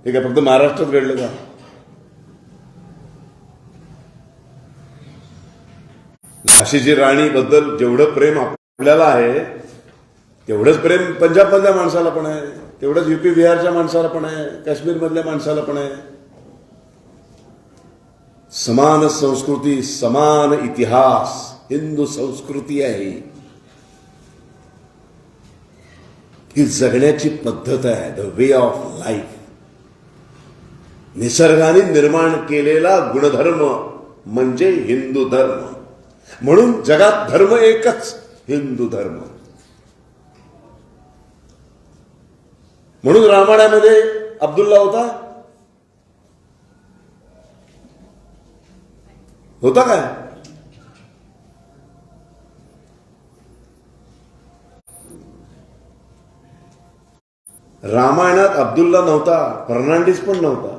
हे काय फक्त महाराष्ट्रात घडलं का? झाशीची राणी बद्दल जेवढं प्रेम आपल्याला आहे तेवढंच प्रेम पंजाबमधल्या माणसाला पण आहे, तेवढंच युपी बिहारच्या माणसाला पण आहे, काश्मीरमधल्या माणसाला पण आहे. समान संस्कृती, समान इतिहास, हिंदू संस्कृती आहे. ही जगण्याची पद्धत आहे, द वे ऑफ लाईफ. निसर्गाने निर्माण केलेला गुणधर्म म्हणजे हिंदू धर्म. म्हणून जगात धर्म एकच, हिंदू धर्म. म्हणून रामायणामध्ये अब्दुल्ला होता काय? रामायणात अब्दुल्ला नव्हता, फर्नांडिस पण नव्हता.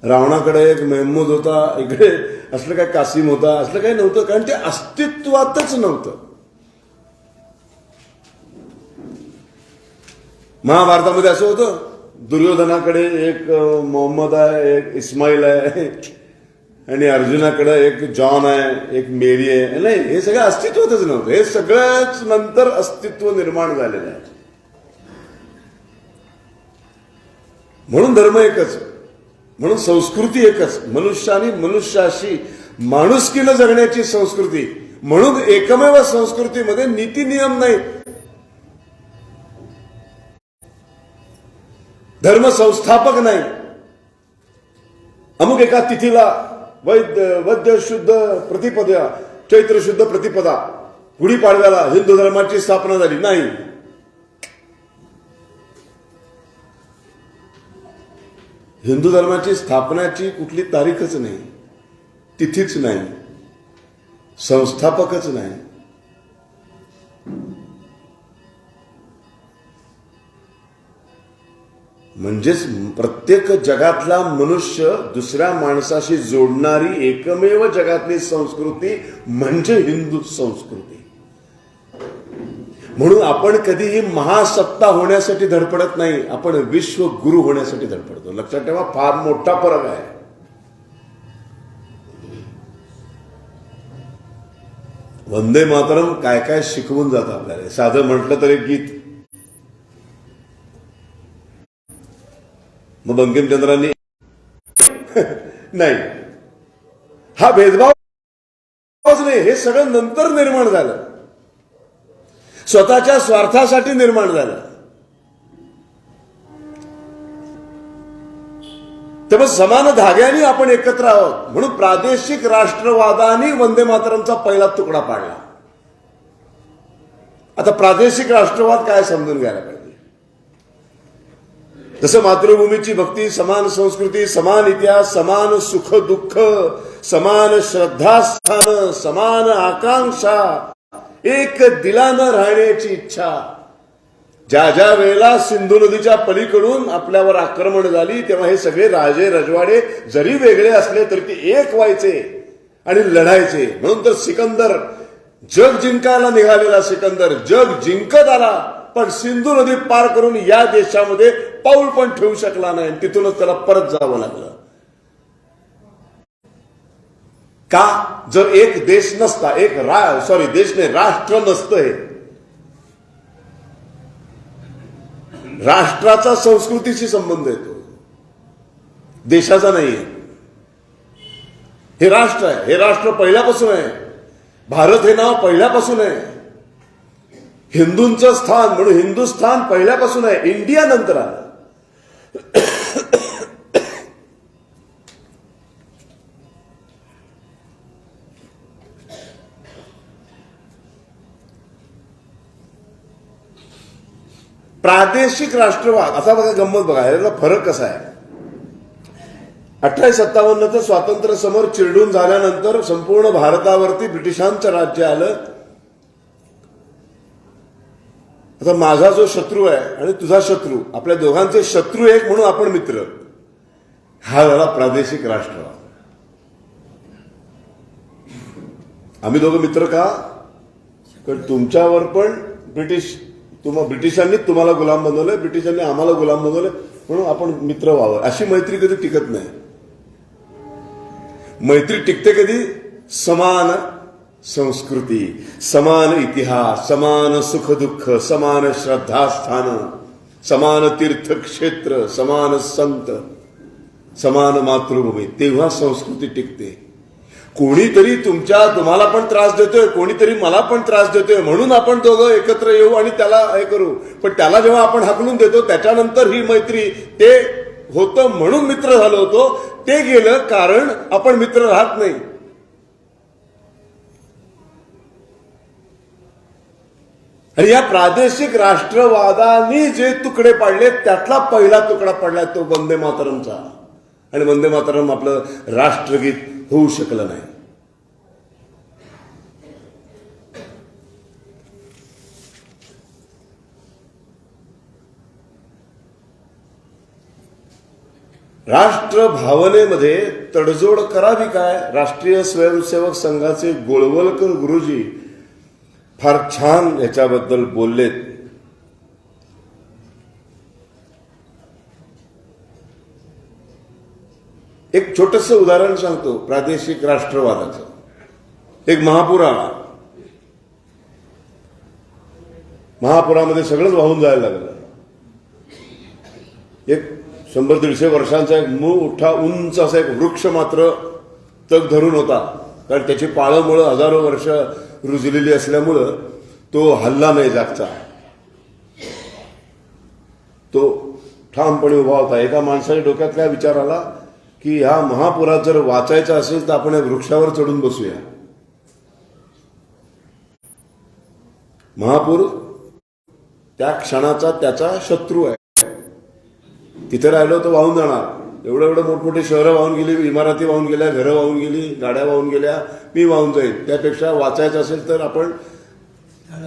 रावणाकडे एक मेहमूद होता, इकडे असलं काय कासिम होता, असलं काही नव्हतं, कारण ते अस्तित्वातच नव्हतं. महाभारतामध्ये असं होतं, दुर्योधनाकडे एक मोहम्मद आहे, एक इस्माईल आहे, आणि अर्जुनाकडे एक जॉन आहे, एक मेरी आहे. नाही, हे सगळं अस्तित्वातच नव्हतं. हे सगळंच नंतर अस्तित्व निर्माण झालेलं आहे. म्हणून धर्म एकच, म्हणून संस्कृती एकच. मनुष्याने मनुष्याशी माणुसकीनं जगण्याची संस्कृती, म्हणून एकमेव संस्कृतीमध्ये नीती नियम नाही, धर्म संस्थापक नाही. अमुक एका तिथीला वैद्य शुद्ध प्रतिपदा, चैत्र शुद्ध प्रतिपदा, गुढीपाडव्याला हिंदू धर्माची स्थापना झाली नाही. हिंदू धर्माची स्थापनाची कुठली तारीखच नाही, तिथीच नाही, संस्थापकच नाही. म्हणजेच प्रत्येक जगातला मनुष्य दुसऱ्या माणसाशी जोडणारी एकमेव जगातली संस्कृती म्हणजे हिंदू संस्कृती. म्हणून आपण कधीही महासत्ता होण्यासाठी धडपडत नाही, आपण विश्वगुरु होण्यासाठी धडपडतो. लक्षात ठेवा, फार मोठा फरक आहे. वंदे मातरम काय काय शिकवून जातं आपल्याला. साधं म्हटलं तर एक गीत. मग बंकिमचंद्रांनी नाही, हा भेदभावच नाही, हे सगळं नंतर निर्माण झालं, स्वतःच्या स्वार्थासाठी निर्माण झालं. त्यामुळे समान धाग्याने आपण एकत्र आहोत. म्हणून प्रादेशिक राष्ट्रवादाने वंदे मातरमचा पहिला तुकडा पाडला. आता प्रादेशिक राष्ट्रवाद काय समजून घ्यायला पाहिजे. जसं मातृभूमीची भक्ती, समान संस्कृती, समान इतिहास, समान सुख दुःख, समान श्रद्धास्थान, समान आकांक्षा, एक दिलानं राहण्याची इच्छा. ज्या ज्या वेळेला सिंधू नदीच्या पलीकडून आपल्यावर आक्रमण झाली तेव्हा हे सगळे राजे रजवाडे जरी वेगळे असले तरी ते एक व्हायचे आणि लढायचे. म्हणून तर सिकंदर, जग जिंकायला निघालेला सिकंदर जग जिंकत आला, पण सिंधू नदी पार करून या देशामध्ये पाऊल पण ठेवू शकला नाही. तिथूनच त्याला परत जावं लागलं. का? जर एक देश नसता, देश नाही, राष्ट्र नसतं, हे राष्ट्राचा संस्कृतीशी संबंध येतो, देशाचा नाहीये. हे राष्ट्र आहे, हे राष्ट्र पहिल्यापासून आहे. भारत हे नाव पहिल्यापासून आहे. हिंदूंचं स्थान म्हणून हिंदुस्थान पहिल्यापासून आहे, इंडिया नंतर आलं. प्रादेशिक राष्ट्रवाद. आता बघा गंमत, बघा याचा फरक कसा आहे. 1857चं स्वातंत्र्य समर चिरडून झाल्यानंतर संपूर्ण भारतावरती ब्रिटिशांचं राज्य आलं. आता माझा जो शत्रू आहे आणि तुझा शत्रू, आपल्या दोघांचे शत्रू एक म्हणून आपण मित्र, हा झाला प्रादेशिक राष्ट्रवाद. आम्ही दोघं मित्र का? कारण तुमच्यावर पण ब्रिटिशांनी तुम्हाला गुलाम बनवलंय, ब्रिटिशांनी आम्हाला गुलाम बनवलंय, म्हणून आपण मित्र व्हावं. अशी मैत्री कधी टिकत नाही. मैत्री टिकते कधी? समान संस्कृती, समान इतिहास, समान सुखदुःख, समान श्रद्धास्थान, समान तीर्थक्षेत्र, समान संत, समान मातृभूमी, तेव्हा संस्कृती टिकते. कोणीतरी तुम्हाला पण त्रास देतोय, कोणीतरी मला पण त्रास देतोय, म्हणून आपण दोघं एकत्र येऊ आणि त्याला हे करू. पण त्याला जेव्हा आपण हाकलून देतो त्याच्यानंतर ही मैत्री, ते होतं म्हणून मित्र झालो होतो, ते गेलं कारण आपण मित्र राहत नाही. आणि या प्रादेशिक राष्ट्रवादाने जे तुकडे पाडले त्यातला पहिला तुकडा पडलाय तो वंदे मातरमचा. आणि वंदे मातरम आपलं राष्ट्रगीत होऊ शकलं नाही. राष्ट्र भावनेमध्ये तडजोड करावी काय? राष्ट्रीय स्वयंसेवक संघाचे गोळवलकर गुरुजी फार छान याच्याबद्दल बोललेत. एक छोटस उदाहरण सांगतो प्रादेशिक राष्ट्रवादाचं. एक महापूर आला, महापुरामध्ये सगळंच वाहून जायला लागलं. एक 100-150 वर्षांचा एक मोठा उंच असा एक वृक्ष मात्र तग धरून होता, कारण त्याची पाळंमुळं हजारो वर्ष रुजलेली असल्यामुळं तो हल्ला नाही जागचा. तो ठामपणे उभा होता. एका माणसाच्या डोक्यात काय विचार आला की ह्या महापुरात जर वाचायचं असेल तर आपण या वृक्षावर चढून बसूया. महापूर त्या क्षणाचा त्याचा शत्रू आहे. तिथे राहिलो तर वाहून जाणार. एवढं मोठमोठे शहरं वाहून गेली, इमारती वाहून गेल्या, घरं वाहून गेली, गाड्या वाहून गेल्या, मी वाहून जाईल. त्यापेक्षा वाचायचं असेल तर आपण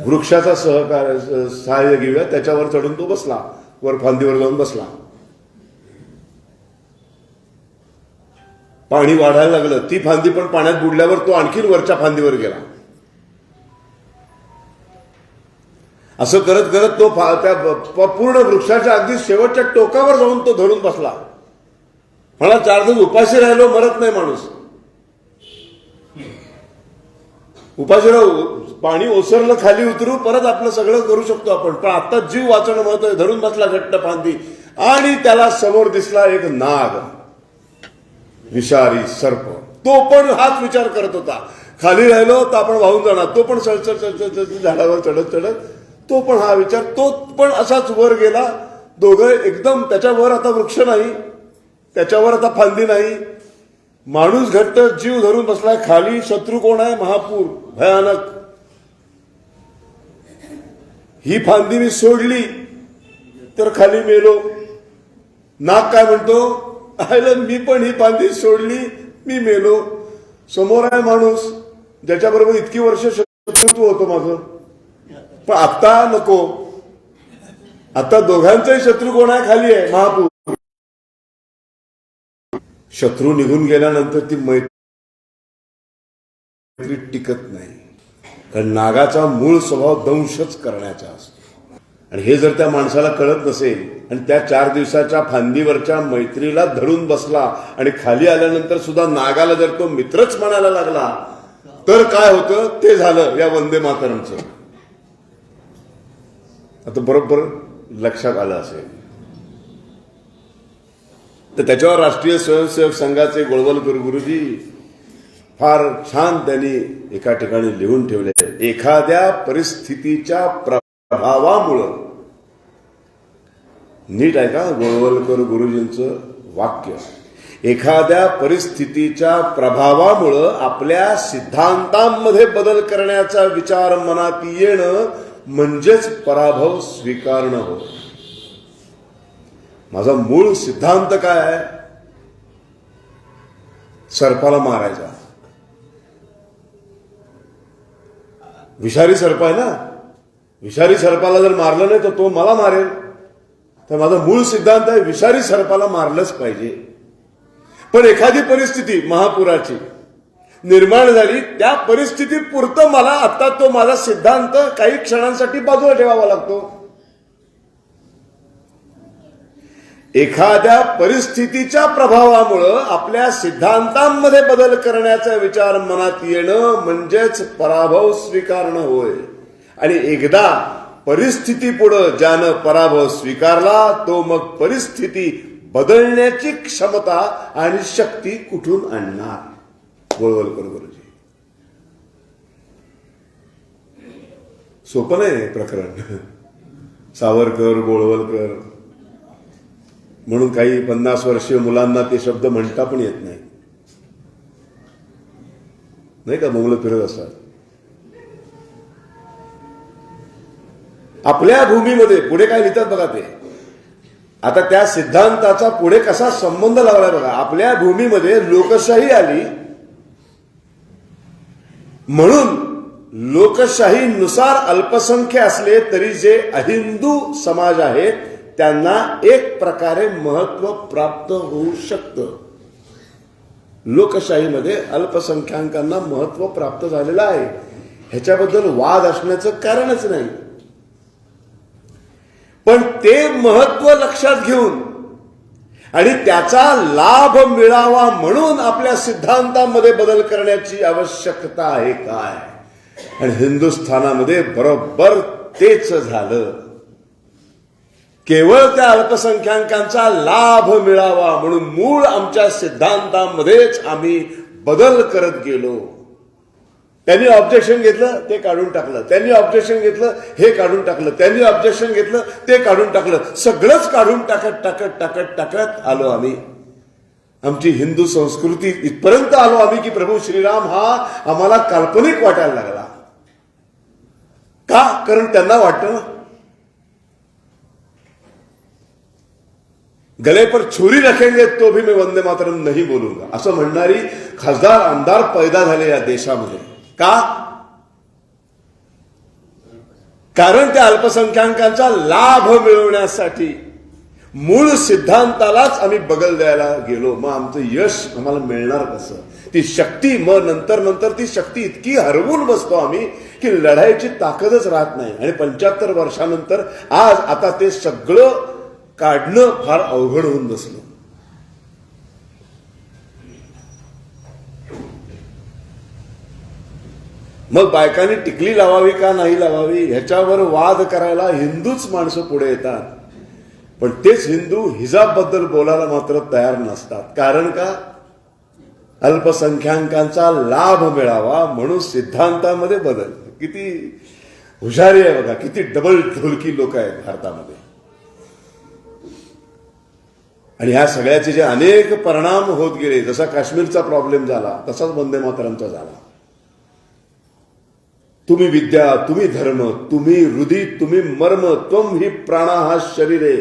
वृक्षाचा सहाय्य घेऊया. त्याच्यावर चढून तो बसला, वर फांदीवर जाऊन बसला. पाणी वाढायला लागलं. ती फांदी पण पाण्यात बुडल्यावर तो आणखीन वरच्या फांदीवर गेला. असं करत करत तो त्या पूर्ण वृक्षाच्या अगदी शेवटच्या टोकावर जाऊन तो धरून बसला. मला 4 दिवस उपाशी राहिलो, मरत नाही माणूस. उपाशी राहू, पाणी ओसरलं, खाली उतरू, परत आपलं सगळं करू शकतो आपण. पण आता जीव वाचणं महत्वाचं. धरून बसला घट्ट फांदी आणि त्याला समोर दिसला एक नाग, विषारी सर्प. तो पण हाच विचार करत होता, खाली राहिलो तर आपण वाहून जाणार. तो पण सळसळ झाडावर चढत चढत तो पण हा विचार, तो पण असाच वर गेला. दोघं एकदम, त्याच्यावर आता वृक्ष नाही, त्याच्यावर आता फांदी नाही. माणूस घट्ट जीव धरून बसलाय. खाली शत्रू कोण आहे? महापूर, भयानक. ही फांदी मी सोडली तर खाली मेलो. नाग काय म्हणतो? मी पण ही फांदी सोडली, मी मेलो. समोर आहे माणूस ज्याच्याबरोबर इतकी वर्ष शत्रुत्व होतं माझं, पण आता नको. आता दोघांचाही शत्रू कोण आहे? खाली आहे, महापूर. शत्रू निघून गेल्यानंतर ती मैत्री टिकत नाही. कारण नागाचा मूळ स्वभाव दंशच करण्याचा असतो. आणि हे जर त्या माणसाला कळत नसेल आणि त्या 4 दिवसाच्या फांदीवरच्या मैत्रीला धरून बसला आणि खाली आल्यानंतर सुद्धा नागाला जर तो मित्रच म्हणायला लागला तर काय होतं ते झालं या वंदे मातरमचं. आता बरोबर लक्षात आलं असेल. तर त्याच्यावर राष्ट्रीय स्वयंसेवक संघाचे गोळवलकर गुरुजी फार छान त्यांनी एका ठिकाणी लिहून ठेवले. एखाद्या परिस्थितीच्या प्रभावामुळं, नीट आहे का गोळवलकर गुरुजींचं वाक्य, एखाद्या परिस्थितीच्या प्रभावामुळं आपल्या सिद्धांतांमध्ये बदल करण्याचा विचार मनात येणं म्हणजेच पराभव स्वीकारणं होय. माझा मूळ सिद्धांत काय आहे? सर्पाला मारायचा. विषारी सर्प आहे ना, विषारी सर्पाला जर मारलं नाही तर तो मला मारेल. तर माझा मूळ सिद्धांत आहे विषारी सर्पाला मारलंच पाहिजे. पण एखादी परिस्थिती महापुराची निर्माण झाली, त्या परिस्थितीत पुरतं मला आता तो माझा सिद्धांत काही क्षणांसाठी बाजूला ठेवावा लागतो. एखाद्या परिस्थितीच्या प्रभावामुळं आपल्या सिद्धांतांमध्ये बदल करण्याचा विचार मनात येणं म्हणजेच पराभव स्वीकारणं होय. आणि एकदा परिस्थितीपुढं ज्यानं पराभव स्वीकारला तो मग परिस्थिती बदलण्याची क्षमता आणि शक्ती कुठून आणणार? गोळवलकर गुरुजी. सोपं नाही प्रकरण. सावरकर, गोळवलकर म्हणून काही 50 वर्षीय मुलांना ते शब्द म्हणता पण येत नाही, नाही का? बोंबलत फिरत असतात. आपल्या भूमीमध्ये पुढे काय लिहितात बघा ते. आता त्या सिद्धांताचा पुढे कसा संबंध लावलाय बघा. आपल्या भूमीमध्ये लोकशाही आली म्हणून लोकशाहीनुसार अल्पसंख्य असले तरी जे अहिंदू समाज आहेत त्यांना एक प्रकारे महत्व प्राप्त होऊ शकतं. लोकशाहीमध्ये अल्पसंख्याकांना महत्व प्राप्त झालेलं आहे. ह्याच्याबद्दल वाद असण्याचं कारणच नाही. पण ते महत्व लक्षात घेऊन आणि त्याचा लाभ मिळावा म्हणून आपल्या सिद्धांतांमध्ये बदल करण्याची आवश्यकता आहे काय? आणि हिंदुस्थानामध्ये बरोबर तेच झालं. केवळ त्या अल्पसंख्याकांचा लाभ मिळावा म्हणून मूळ आमच्या सिद्धांतांमध्येच आम्ही बदल करत गेलो. त्यांनी ऑब्जेक्शन घेतलं, ते काढून टाकलं, त्यांनी ऑब्जेक्शन घेतलं, हे काढून टाकलं, त्यांनी ऑब्जेक्शन घेतलं, ते काढून टाकलं, सगळंच काढून टाकत टाकत टाकत टाकत आलो आम्ही. आमची हिंदू संस्कृती इथपर्यंत आलो आम्ही की प्रभू श्रीराम हा आम्हाला काल्पनिक वाटायला लागला. का? कारण त्यांना वाटतं ना, गले पर छुरी रखेंगे तो भी मैं वंदे मातरम नहीं बोलूंगा असं म्हणणारी खासदार आमदार पैदा झाले या देशामध्ये. का? कारण त्या अल्पसंख्याकांचा लाभ मिळवण्यासाठी मूळ सिद्धांतालाच आम्ही बगल द्यायला गेलो. मग आमचं यश आम्हाला मिळणार कसं? ती शक्ती मग नंतर नंतर ती शक्ती इतकी हरवून बसतो आम्ही की लढाईची ताकदच राहत नाही. आणि 75 वर्षानंतर आज आता ते सगळं काढणं फार अवघड होऊन बसलं. मग बायकांनी टिकली लावावी का नाही लावावी ह्याच्यावर वाद करायला हिंदूच माणसं पुढे येतात. पण तेच हिंदू हिजाब बद्दल बोलायला मात्र तयार नसतात. कारण का? अल्पसंख्याकांचा लाभ मिळावा म्हणून सिद्धांतामध्ये बदल. किती हुशारी आहे बघा, किती डबल ढोलकी लोक आहेत भारतामध्ये. आणि ह्या सगळ्याचे जे अनेक परिणाम होत गेले, जसा काश्मीरचा प्रॉब्लेम झाला तसाच वंदे मातरमचा झाला. तुम्ही विद्या, तुम्ही धर्म, तुम्ही हृदय, तुम्ही मर्म, त्वम ही प्राणा हा शरीरे.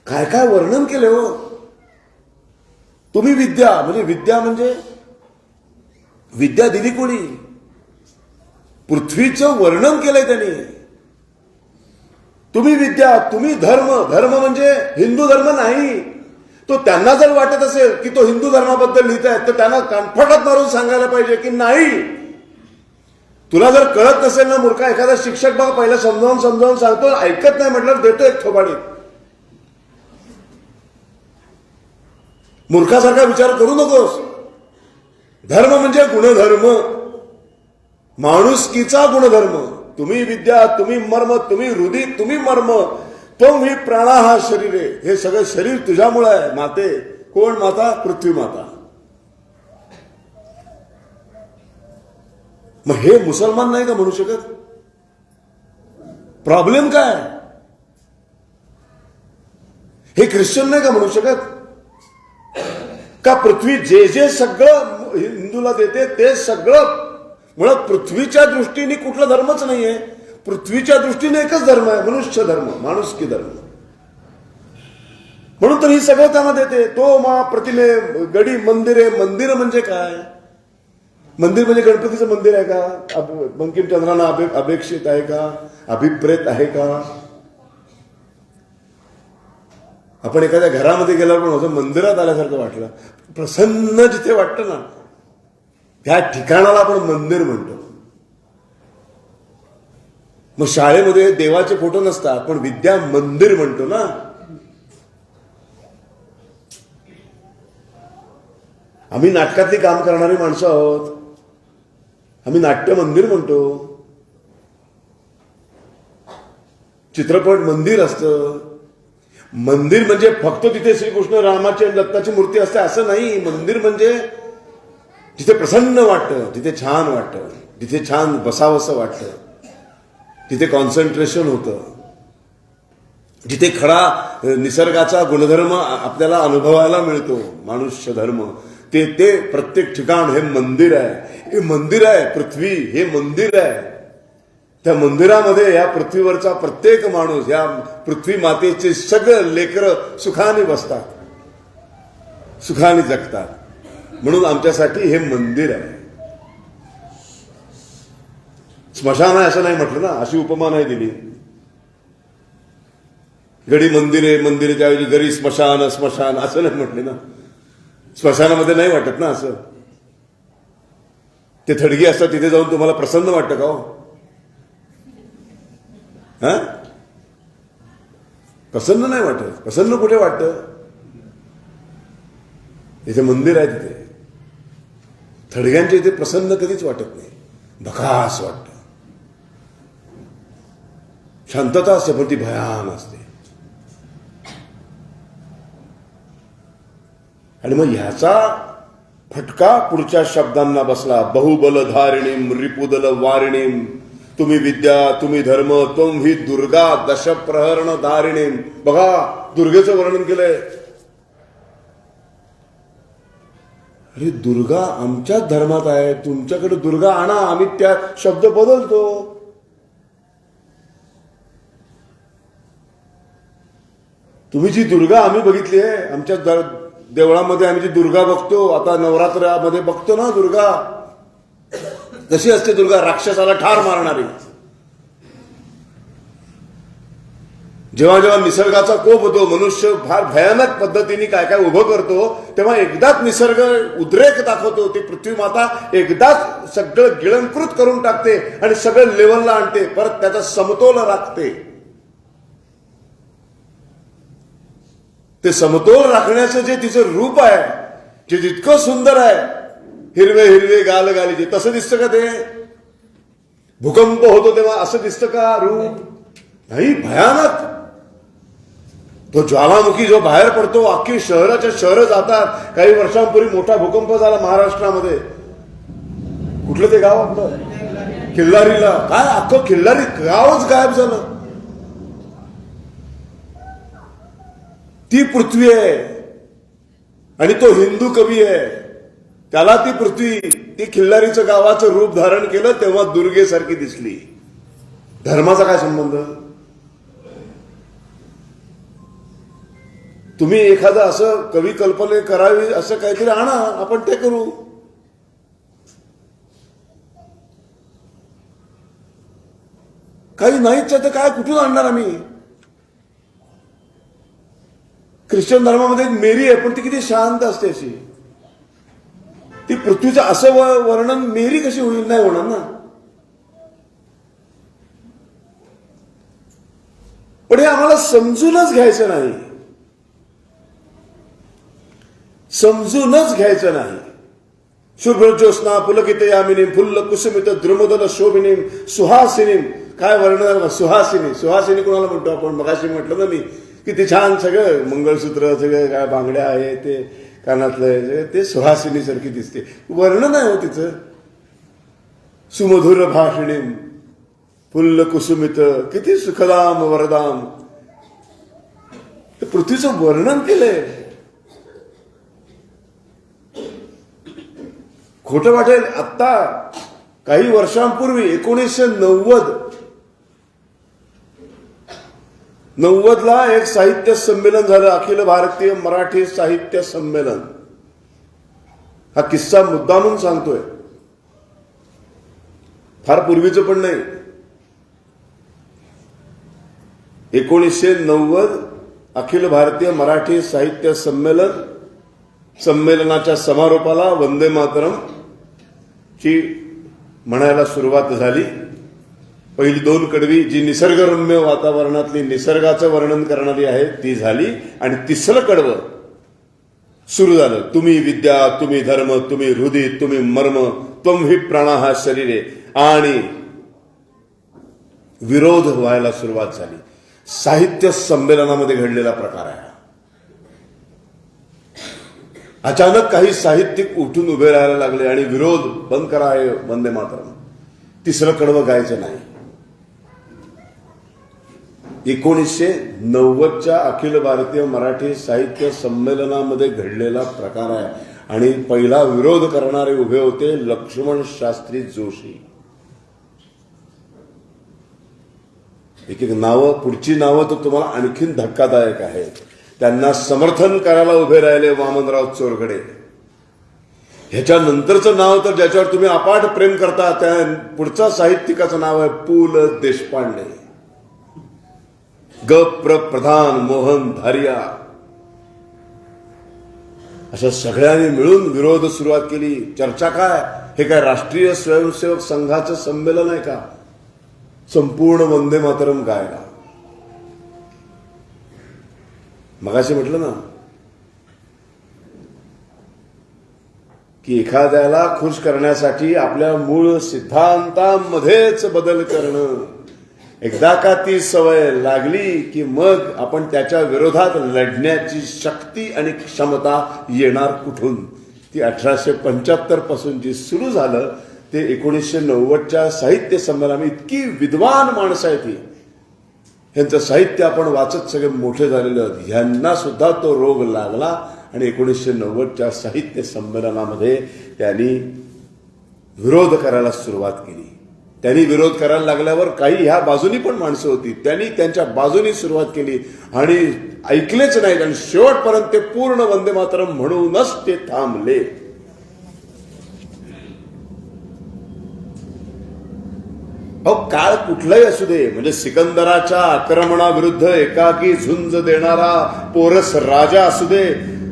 काय काय वर्णन केले हो. तुम्ही विद्या म्हणजे विद्या दिली कोणी? पृथ्वीचं वर्णन केलंय त्यांनी. तुम्ही विद्या, तुम्ही धर्म, धर्म म्हणजे हिंदू धर्म नाही. तो त्यांना जर वाटत असेल की तो हिंदू धर्माबद्दल लिहित आहे तर त्यांना कानफटात मारून सांगायला पाहिजे की नाही. तुला जर कळत नसेल ना मूर्खा, एखादा शिक्षक बघा पहिला समजावून सांगतो, ऐकत नाही म्हटलं देतो एक थोबाडी. मूर्खासारखा विचार करू नकोस. धर्म म्हणजे गुणधर्म, माणुसकीचा गुणधर्म. तुम्ही विद्या, तुम्ही मर्म, तुम्ही हृदय, तुम्ही मर्म, त्वम ही प्राणा हा शरीरे. हे सगळं शरीर तुझ्यामुळे आहे माते. कोण माता? पृथ्वी माता. मग हे मुसलमान नाही का म्हणू शकत? प्रॉब्लेम काय? हे ख्रिश्चन नाही का म्हणू शकत? का पृथ्वी जे जे सगळं हिंदूला देते ते सगळं मुळात पृथ्वीच्या दृष्टीने कुठला धर्मच नाहीये. पृथ्वीच्या दृष्टीने एकच धर्म आहे, मनुष्य धर्म, माणुसकी धर्म. म्हणून तर ही सगळं त्यांना देते. तो मा प्रतिमे, गडी, मंदिरे. मंदिर म्हणजे काय? मंदिर म्हणजे गणपतीचं मंदिर आहे का? बंकिमचंद्रांना अपेक्षित आहे का? अभिप्रेत आहे का? आपण एखाद्या घरामध्ये गेल्यावर पण होतं मंदिरात आल्यासारखं वाटलं. प्रसन्न जिथे वाटतं ना त्या ठिकाणाला आपण मंदिर म्हणतो. मग शाळेमध्ये देवाचे फोटो नसतात, पण विद्या मंदिर म्हणतो ना. आम्ही नाटकातली काम करणारी माणसं आहोत. आम्ही नाट्य मंदिर म्हणतो. चित्रपट मंदिर असतं. मंदिर म्हणजे फक्त तिथे श्रीकृष्ण रामाची आणि दत्ताची मूर्ती असते असं नाही. मंदिर म्हणजे जिथे प्रसन्न वाटतं, जिथे छान वाटतं, जिथे छान बसावंसं वाटतं, तिथे कॉन्सन्ट्रेशन होतं, जिथे खरा निसर्गाचा गुणधर्म आपल्याला अनुभवायला मिळतो, मानुष्य धर्म, ते प्रत्येक ठिकाण हे मंदिर आहे. हे मंदिर आहे पृथ्वी, हे मंदिर आहे. त्या मंदिरामध्ये या पृथ्वीवरचा प्रत्येक माणूस, या पृथ्वी मातेचे सगळं लेकरं सुखाने बसतात, सुखाने जगतात. म्हणून आमच्यासाठी हे मंदिर आहे. स्मशान आहे असं नाही म्हटलं ना, अशी उपमा नाही दिली. गडी मंदिरे, मंदिरेच्या ऐवजी गडी स्मशान, स्मशान असं नाही म्हटले ना. स्मशानामध्ये नाही वाटत ना असं. ते थडगी असतात तिथे जाऊन तुम्हाला प्रसन्न वाटतं का हो? हा, प्रसन्न नाही वाटत. प्रसन्न कुठे वाटतं? इथे मंदिर आहे तिथे. थडग्यांच्या इथे प्रसन्न कधीच वाटत नाही, भकास वाटतं. शांतता असते पण ती भयान असते. आणि मग ह्याचा फटका पुढच्या शब्दांना बसला. बहुबलधारिणीम रिपुदल वारिणीम तुम्ही विद्या तुम्ही धर्म त्वं ही दुर्गा दशप्रहरण धारिणीम. बघा दुर्गेचं वर्णन केलंय. अरे दुर्गा आमच्याच धर्मात आहे, तुमच्याकडे दुर्गा आणा, आम्ही त्या शब्द बदलतो. तुम्ही जी दुर्गा आम्ही बघितली आहे आमच्या देवळामध्ये, आम्ही जी दुर्गा बघतो आता नवरात्रामध्ये बघतो ना, दुर्गा कशी असते? दुर्गा राक्षसाला ठार मारणारी. जेव्हा जेव्हा निसर्गाचा कोप होतो, मनुष्य फार भयानक पद्धतीने काय काय उभं करतो, तेव्हा एकदाच निसर्ग उद्रेक दाखवतो. ती पृथ्वी माता एकदाच सगळं गिळंकृत करून टाकते आणि सगळं लेवलला आणते, परत त्याचा समतोल राखते. ते समतोल राखण्याचं जे तिचं रूप आहे, जे जितकं सुंदर आहे, हिरवे हिरवे गाल गालीचे, तसं दिसतं का ते? भूकंप होतो तेव्हा असं दिसतं का रूप? नाही, भयानक. तो ज्वालामुखी जो बाहेर पडतो, अख्खी शहराच्या शहरं जातात. काही वर्षांपूर्वी मोठा भूकंप झाला महाराष्ट्रामध्ये. कुठलं ते गाव आपलं? खिल्लारीला. काय अख्खं खिल्लारी गावच गायब झालं. ती पृथ्वी आहे आणि तो हिंदू कवी आहे, त्याला ती पृथ्वी, ती खिल्लारीचं गावाचं रूप धारण केलं तेव्हा दुर्गेसारखी दिसली. धर्माचा काय संबंध? तुम्ही एखादं असं कवी कल्पना करावी असं काहीतरी आणा, आपण ते करू. काही नाहीच तर काय कुठून आणणार आम्ही? ख्रिश्चन धर्मामध्ये मेरी आहे, पण ती किती शांत असते अशी. ती पृथ्वीचं असं वर्णन मेरी कशी होईल? नाही होणार ना. पण हे आम्हाला समजूनच घ्यायचं नाही, समजूनच घ्यायचं नाही. शुभ्र ज्योत्स्ना पुलकित यामिनीम फुल्ल कुसुमित द्रुमदल शोभिनीम सुहासिनीम. काय वर्णन? सुहासिनी. सुहासिनी कोणाला म्हणतो आपण? मगाशी म्हटलं ना मी, किती छान सगळं मंगळसूत्र, सगळं काय बांगड्या आहे ते कानातलं, ते सुहासिनी सारखी दिसते. वर्णन आहे हो तिचं. सुमधुर भाषिणीम फुल्ल कुसुमित, किती सुखदाम वरदाम. पृथ्वीचं वर्णन केलंय. खोटं वाटेल, आत्ता काही वर्षांपूर्वी 1990 ला एक साहित्य संमेलन झालं, अखिल भारतीय मराठी साहित्य संमेलन. हा किस्सा मुद्दामून सांगतोय, फार पूर्वीचं पण नाही. 1990 अखिल भारतीय मराठी साहित्य संमेलन. संमेलनाच्या समारोपाला वंदे मातरम ची म्हणायला सुरुवात झाली. पहिली 2 कडवी जी निसर्गरम्य वातावरणातली निसर्गाचं वर्णन करणारी आहे ती झाली, आणि 3रं कडवं सुरू झालं. तुम्ही विद्या तुम्ही धर्म तुम्ही हृदय तुम्ही मर्म त्वं हि प्राणः शरीरे. आणि विरोध व्हायला सुरुवात झाली. साहित्य संमेलनामध्ये घडलेला प्रकार आहे. अचानक काही साहित्यिक उठून उभे राहायला लागले आणि विरोध बंद करा आहे वंदे मातरम. 3रं कडवं गायचं नाही. 1990च्या अखिल भारतीय मराठी साहित्य संमेलनामध्ये घडलेला प्रकार आहे. आणि पहिला विरोध करणारे उभे होते लक्ष्मण शास्त्री जोशी. एक एक नावं, पुढची नावं तर तुम्हाला आणखीन धक्कादायक आहेत. त्यांना समर्थन करायला उभे राहिले वामनराव चोरगडे. ह्याच्यानंतरचं नाव तर ज्याच्यावर तुम्ही अपाट प्रेम करता, त्या पुढच्या साहित्यिकाचं नाव आहे पु ल देशपांडे. ग प्र प्रधान मोहन धारिया. अशा सगळ्यांनी मिळून विरोध सुरुवात केली. चर्चा काय? हे काय राष्ट्रीय स्वयंसेवक संघाचं संमेलन आहे का? संपूर्ण वंदे मातरम गायला. मगाशी म्हटलं ना की एखाद्याला खुश करण्यासाठी आपल्या मूळ सिद्धांतांमध्येच बदल करणं. एकदा का ती सवय लागली की मग आपण त्याच्या विरोधात लढण्याची शक्ती आणि क्षमता येणार कुठून? ती 1875 पासून जी सुरू झालं ते 1990च्या साहित्य संमेलन. इतकी विद्वान माणसं आहेत ही, यांचं साहित्य आपण वाचत सगळे मोठे झालेले आहोत. ह्यांना सुद्धा तो रोग लागला आणि 1990च्या साहित्य संमेलनामध्ये त्यांनी विरोध करायला सुरुवात केली. त्यांनी विरोध करायला लागल्यावर काही ह्या बाजूनी पण माणसं होती, त्यांनी त्यांच्या बाजूनी सुरुवात केली आणि ऐकलेच नाहीत आणि शेवटपर्यंत ते पूर्ण वंदे मातरम म्हणूनच ते थांबले. काळ कुठलाही असू दे, म्हणजे सिकंदराच्या आक्रमणाविरुद्ध एकाकी झुंज देणारा पोरस राजा असू दे,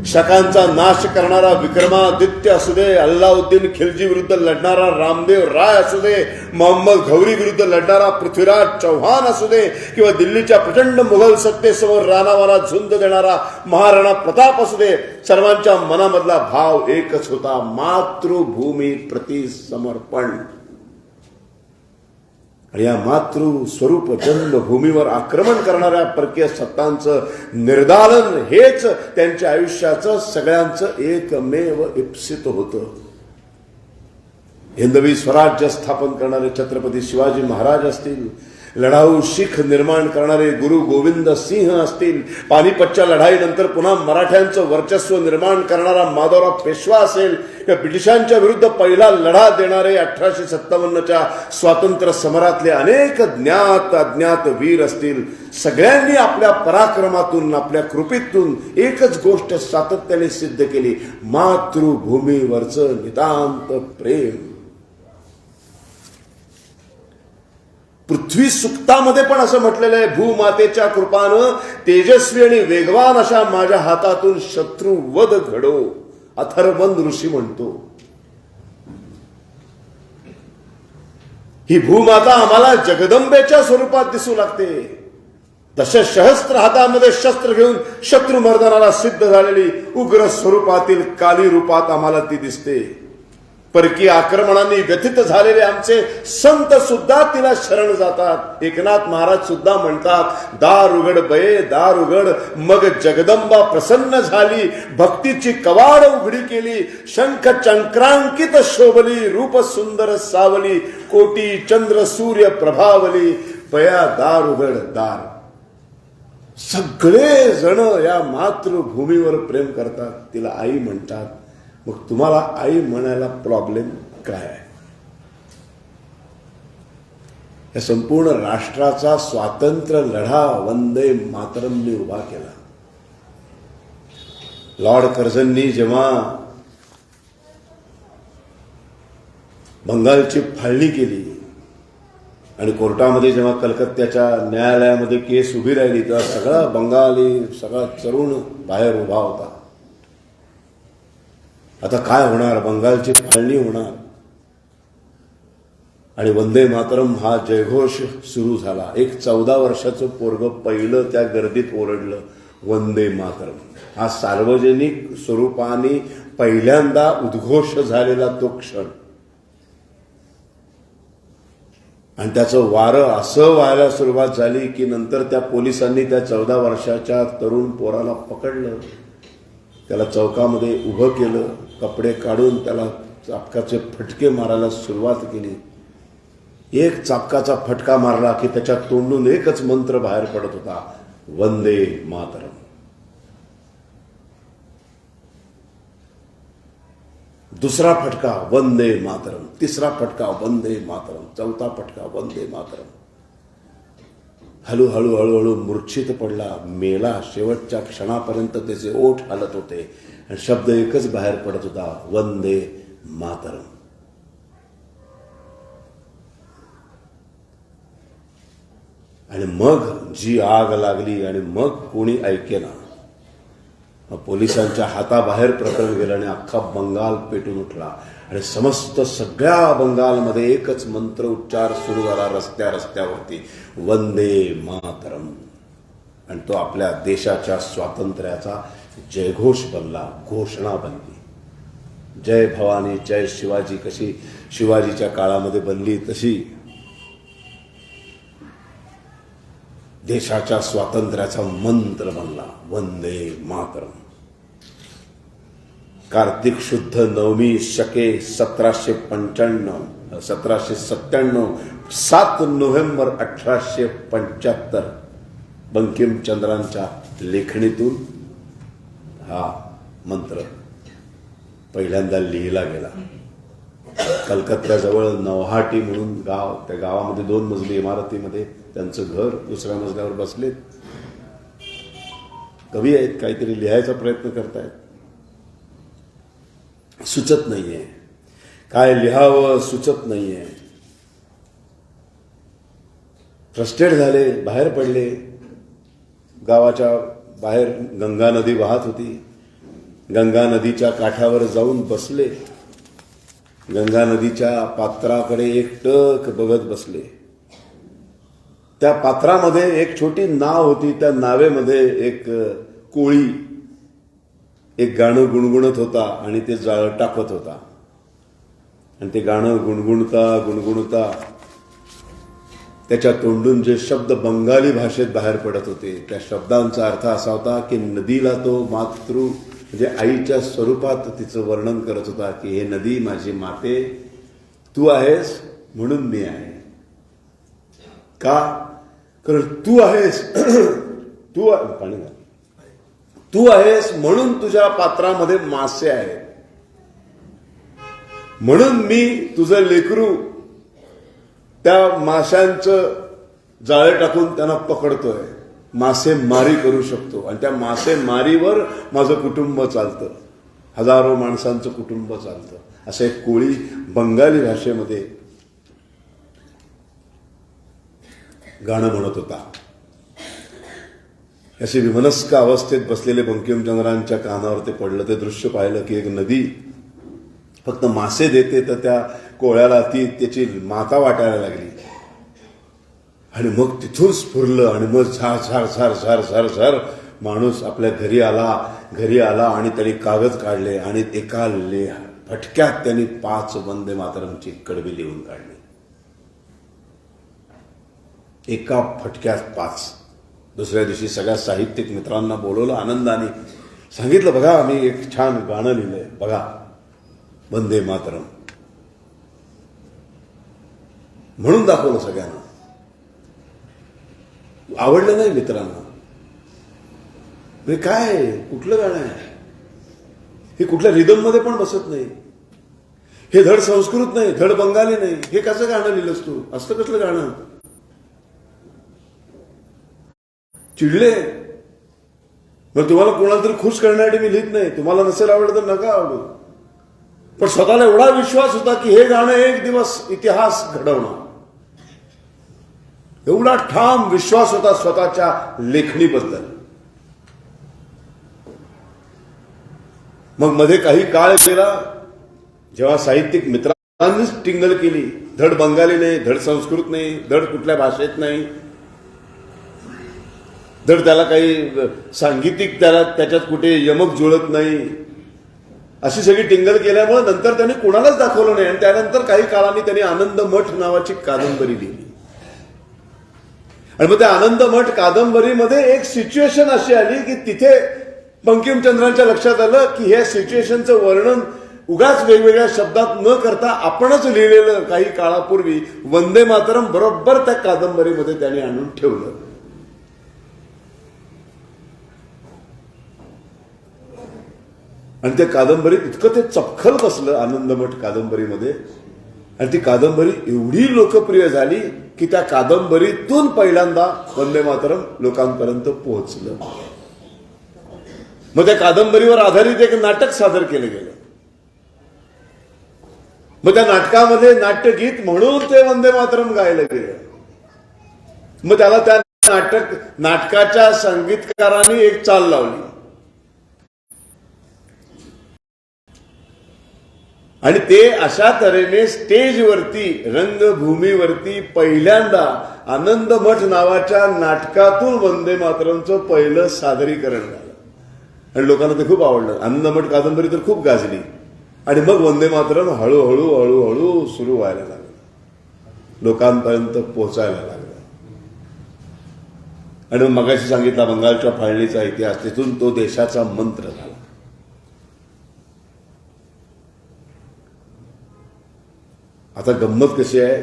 शकांचा नाश करणारा विक्रमादित्य असू दे, अल्लाउद्दीन खिलजी विरुद्ध लढणारा रामदेव राय असू दे, मोहम्मद घौरी विरुद्ध लढणारा पृथ्वीराज चौहान असू दे, किंवा दिल्लीच्या प्रचंड मुघल सत्तेसमोर राणावाला झुंज देणारा महाराणा प्रताप असू दे, सर्वांच्या मनामधला भाव एकच होता, मातृभूमी प्रति समर्पण. आणि या मातृ स्वरूप जन्मभूमीवर आक्रमण करणाऱ्या परकीय सत्तांचं निर्दालन हेच त्यांच्या आयुष्याचं सगळ्यांचं एकमेव इप्सित होतं. हिंदवी स्वराज्य स्थापन करणारे छत्रपती शिवाजी महाराज असतील, लढाऊ शीख निर्माण करणारे गुरु गोविंद सिंह असतील, पानिपतच्या लढाईनंतर पुन्हा मराठ्यांचं वर्चस्व निर्माण करणारा माधवराव पेशवा असेल, किंवा ब्रिटिशांच्या विरुद्ध पहिला लढा देणारे 1857च्या स्वातंत्र्य समरातले अनेक ज्ञात अज्ञात वीर असतील, सगळ्यांनी आपल्या पराक्रमातून आपल्या कृपेतून एकच गोष्ट सातत्याने सिद्ध केली, मातृभूमीवरचं नितांत प्रेम. पृथ्वी सुक्तामध्ये पण असं म्हटलेलं आहे, भूमातेच्या कृपानं तेजस्वी आणि वेगवान अशा माझ्या हातातून शत्रू वध घडो, अथर्वण ऋषी म्हणतो. ही भूमाता आम्हाला जगदंबेच्या स्वरूपात दिसू लागते. दशसहस्त्र हातामध्ये शस्त्र घेऊन शत्रू मर्दनाला सिद्ध झालेली उग्र स्वरूपातील काली रूपात आम्हाला ती दिसते. परकीय आक्रमणांनी व्यथित झालेले आमचे संत सुद्धा तिला शरण जातात. एकनाथ महाराज सुद्धा म्हणतात, दार उघड बये दार उघड, मग जगदंबा प्रसन्न झाली, भक्तीची कवाड उघडी केली, शंख चक्रांकित शोभली, रूप सुंदर सावली, कोटी चंद्र सूर्य प्रभावली, बया दार उघड दार. सगळे जण या मातृभूमीवर प्रेम करतात, तिला आई म्हणतात. मग तुम्हाला आई म्हणायला प्रॉब्लेम काय आहे? या संपूर्ण राष्ट्राचा स्वातंत्र्य लढा वंदे मातरमने उभा केला. लॉर्ड कर्झननी जेव्हा बंगालची फाळणी केली आणि कोर्टामध्ये जेव्हा कलकत्त्याच्या न्यायालयामध्ये केस उभी राहिली, तेव्हा सगळा बंगाली सगळा तरुण बाहेर उभा होता. आता काय होणार? बंगालची फाळणी होणार आणि वंदे मातरम हा जयघोष सुरू झाला. एक 14 वर्षाचं पोरग पहिलं त्या गर्दीत ओरडलं वंदे मातरम. हा सार्वजनिक स्वरूपाने पहिल्यांदा उद्घोष झालेला तो क्षण. आणि त्याचं वारं असं व्हायला सुरुवात झाली की नंतर त्या पोलिसांनी त्या 14 वर्षाच्या तरुण पोराला पकडलं, त्याला चौकामध्ये उभं केलं, कपडे काढून त्याला चापकाचे फटके मारायला सुरुवात केली. एक चापकाचा फटका मारला की त्याच्या तोंडून एकच मंत्र बाहेर पडत होता, वंदे मातरम. दुसरा फटका वंदे मातरम, तिसरा फटका वंदे मातरम, चौथा फटका वंदे मातरम. हळूहळू हळूहळू मूर्छित पडला, मेला. शेवटच्या क्षणापर्यंत त्याचे ओठ हालत होते आणि शब्द एकच बाहेर पडत होता, वंदे मातरम. आणि मग जी आग लागली आणि मग कोणी ऐकेना. पोलिसांच्या हाताबाहेर प्रकरण गेलं आणि अख्खा बंगाल पेटून उठला आणि समस्त सगळ्या बंगालमध्ये एकच मंत्र उच्चार सुरू झाला रस्त्यावरती, वंदे मातरम. आणि तो आपल्या देशाच्या स्वातंत्र्याचा जयघोष बनला, घोषणा बनली. जय भवानी जय शिवाजी कशी शिवाजीच्या काळामध्ये बनली, तशी देशाच्या स्वातंत्र्याचा मंत्र बनला, वंदे मातरम. कार्तिक शुद्ध नवमी शके 1797, 7 नोव्हेंबर 1875 बंकिमचंद्रांच्या लेखणीतून हा मंत्र पहिल्यांदा लिहिला गेला. कलकत्त्याजवळ नवहाटी म्हणून गाव, त्या गावामध्ये 2 मजली इमारतीमध्ये त्यांचं घर, दुसऱ्या मजल्यावर बसलेत. कवी आहेत, काहीतरी लिहायचा प्रयत्न करतायत, सुचत नाहीये, काय लिहावं सुचत नाहीये. फ्रस्ट्रेट झाले, बाहेर पडले. गावाच्या बाहेर गंगा नदी वाहत होती. गंगा नदीच्या काठावर जाऊन बसले. गंगा नदीच्या पात्राकडे एकटक बघत बसले. त्या पात्रामध्ये एक छोटी नाव होती. त्या नावेमध्ये एक कोळी एक गाणं गुणगुणत होता आणि ते जाळं टाकत होता. आणि ते गाणं गुणगुणता गुणगुणता त्याच्या तोंडून जे शब्द बंगाली भाषेत बाहेर पडत होते, त्या शब्दांचा अर्थ असा होता की नदीला तो मातृ म्हणजे आईच्या स्वरूपात तिचं वर्णन करत होता की हे नदी माझी माते, तू आहेस म्हणून मी आहे. का? कारण तू आहेस, तू आहेस म्हणून तुझ्या पात्रामध्ये मासे आहेत, म्हणून मी तुझं लेकरू त्या माशांचं जाळे टाकून त्यांना पकडतोय, मासेमारी करू शकतो. आणि त्या मासेमारीवर माझं कुटुंब चालतं, हजारो माणसांचं कुटुंब चालतं. असं एक कोळी बंगाली भाषेमध्ये गाणं म्हणत होता. अशी विमनस्क अवस्थेत बसलेले बंकिमचंद्रांच्या कानावर ते पडलं. ते दृश्य पाहिलं की एक नदी फक्त मासे देते, तर त्या कोळ्याला ती त्याची माता वाटायला लागली. आणि मग तिथून स्फुरलं आणि मग झार झार झार झार झार झार माणूस आपल्या घरी आला आणि त्यांनी कागद काढले आणि एका फटक्यात त्यांनी 5 वंदे मातरमची कडवी लिहून काढली. एका फटक्यात 5. दुसऱ्या दिवशी सगळ्या साहित्यिक मित्रांना बोलवलं, आनंदाने सांगितलं, बघा आम्ही एक छान गाणं लिहिलंय, बघा वंदे मातरम म्हणून दाखवलं सगळ्यांना. आवडलं नाही मित्रांना. काय कुठलं गाणं आहे हे? कुठल्या रिदम मध्ये पण बसत नाही. हे धड संस्कृत नाही, धड बंगाली नाही. हे कसं गाणं लिहिलंस तू? असतं कसलं गाणं? चिडले. मग तुम्हाला कोणाला तरी खुश करण्यासाठी मी लिहित नाही. तुम्हाला नसेल आवडलं तर नका आवडू. पण स्वतःला एवढा विश्वास होता की हे गाणं एक दिवस इतिहास घडवणार. एवढा ठाम विश्वास होता स्वतःच्या लेखणीबद्दल. मग मध्ये काही काळ गेला जेव्हा साहित्यिक मित्रांनीच टिंगल केली. धड बंगाली नाही, धड संस्कृत नाही, धड कुठल्या भाषेत नाही, धड त्याला काही सांगीतिक त्याच्यात कुठे यमक जुळत नाही, अशी सगळी टिंगल केल्यामुळे नंतर त्यांनी कुणालाच दाखवलं नाही. आणि त्यानंतर काही काळाने त्यांनी आनंद मठ नावाची कादंबरी लिहिली. आणि मग त्या आनंद मठ कादंबरीमध्ये एक सिच्युएशन अशी आली की तिथे बंकिमचंद्रांच्या लक्षात आलं की ह्या सिच्युएशनचं वर्णन उगाच वेगवेगळ्या शब्दात न करता आपणच लिहिलेलं काही काळापूर्वी वंदे मातरम बरोबर त्या कादंबरीमध्ये त्यांनी आणून ठेवलं. आणि त्या कादंबरीत इतकं ते चपखल बसलं आनंदमठ कादंबरीमध्ये. आणि ती कादंबरी एवढी लोकप्रिय झाली की त्या कादंबरीतून पहिल्यांदा वंदे मातरम लोकांपर्यंत पोहोचलं. मग त्या कादंबरीवर आधारित एक नाटक सादर केलं गेलं. मग त्या नाटकामध्ये नाट्यगीत म्हणून ते वंदे मातरम गायलं गेलं. मग त्याला त्या नाटकाच्या संगीतकारांनी एक चाल लावली. आणि ते अशा तऱ्हेने स्टेजवरती, रंगभूमीवरती पहिल्यांदा आनंदमठ नावाच्या नाटकातून वंदे मातरमचं पहिलं सादरीकरण झालं. आणि लोकांना ते खूप आवडलं. आनंदमठ कादंबरी तर खूप गाजली. आणि मग वंदे मातरम हळूहळू हळूहळू सुरू व्हायला लागलं, लोकांपर्यंत पोहोचायला लागलं. आणि मगाशी सांगितला बंगालच्या फाळणीचा इतिहास, तिथून तो देशाचा मंत्र झाला. आता गंमत कशी आहे,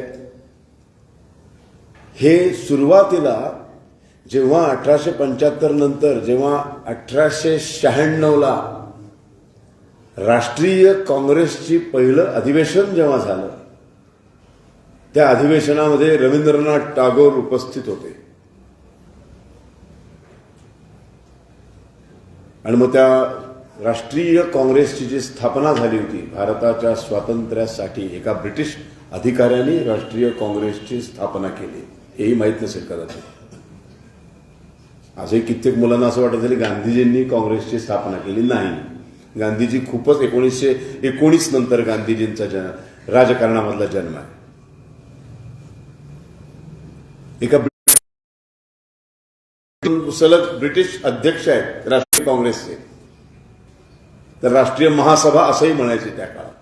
हे सुरुवातीला जेव्हा 1875 नंतर जेव्हा 1896ला राष्ट्रीय काँग्रेसची पहिलं अधिवेशन जेव्हा झालं, त्या अधिवेशनामध्ये रवींद्रनाथ टागोर उपस्थित होते. आणि मग त्या राष्ट्रीय काँग्रेसची जी स्थापना झाली होती भारताच्या स्वातंत्र्यासाठी, एका ब्रिटिश अधिकाऱ्यांनी राष्ट्रीय काँग्रेसची स्थापना केली. हेही माहीत नसेल कदाचित. आजही कित्येक मुलांना असं वाटत असेल गांधीजींनी काँग्रेसची स्थापना केली. नाही, गांधीजी खूपच 1919 नंतर गांधीजींचा राजकारणामधला जन्म आहे. एका सलग ब्रिटिश अध्यक्ष आहेत राष्ट्रीय काँग्रेसचे, तर राष्ट्रीय महासभा असंही म्हणायचे त्या काळात.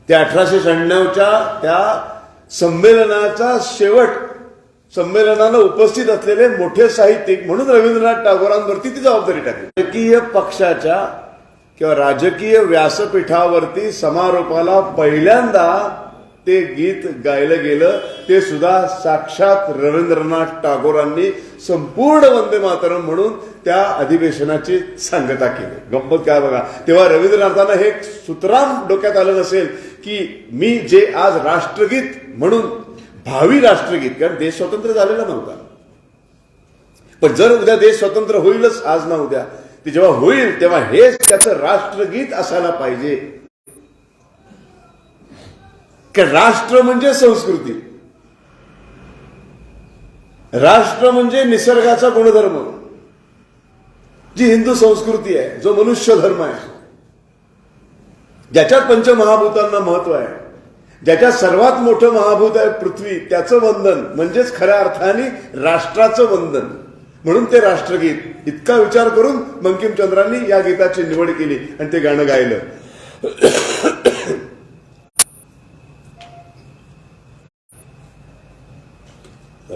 त्या 1896च्या त्या संमेलनाचा शेवट, संमेलनाला उपस्थित असलेले मोठे साहित्यिक म्हणून रवींद्रनाथ टागोरांवरती ती जबाबदारी टाकली. राजकीय पक्षाच्या किंवा राजकीय व्यासपीठावरती समारोपाला पहिल्यांदा ते गीत गायलं गेलं, ते सुद्धा साक्षात रवींद्रनाथ टागोरांनी संपूर्ण वंदे मातरम म्हणून त्या अधिवेशनाची सांगता केली. गंमत काय बघा, तेव्हा रवींद्रनाथांना हे सुतराम डोक्यात आलं नसेल की मी जे आज राष्ट्रगीत म्हणून, भावी राष्ट्रगीत, कारण देश स्वतंत्र झालेला नव्हता, पण जर उद्या देश स्वतंत्र होईलच आज ना उद्या, ते जेव्हा होईल तेव्हा हेच त्याचं राष्ट्रगीत असायला पाहिजे. की राष्ट्र म्हणजे संस्कृती, राष्ट्र म्हणजे निसर्गाचा गुणधर्म, जी हिंदू संस्कृती आहे, जो मनुष्य धर्म आहे, ज्याच्यात पंचमहाभूतांना महत्व आहे, ज्याच्यात सर्वात मोठं महाभूत आहे पृथ्वी, त्याचं वंदन म्हणजेच खऱ्या अर्थाने राष्ट्राचं वंदन. म्हणून ते राष्ट्रगीत. इतका विचार करून बंकिमचंद्रांनी या गीताची निवड केली आणि ते गाणं गायलं.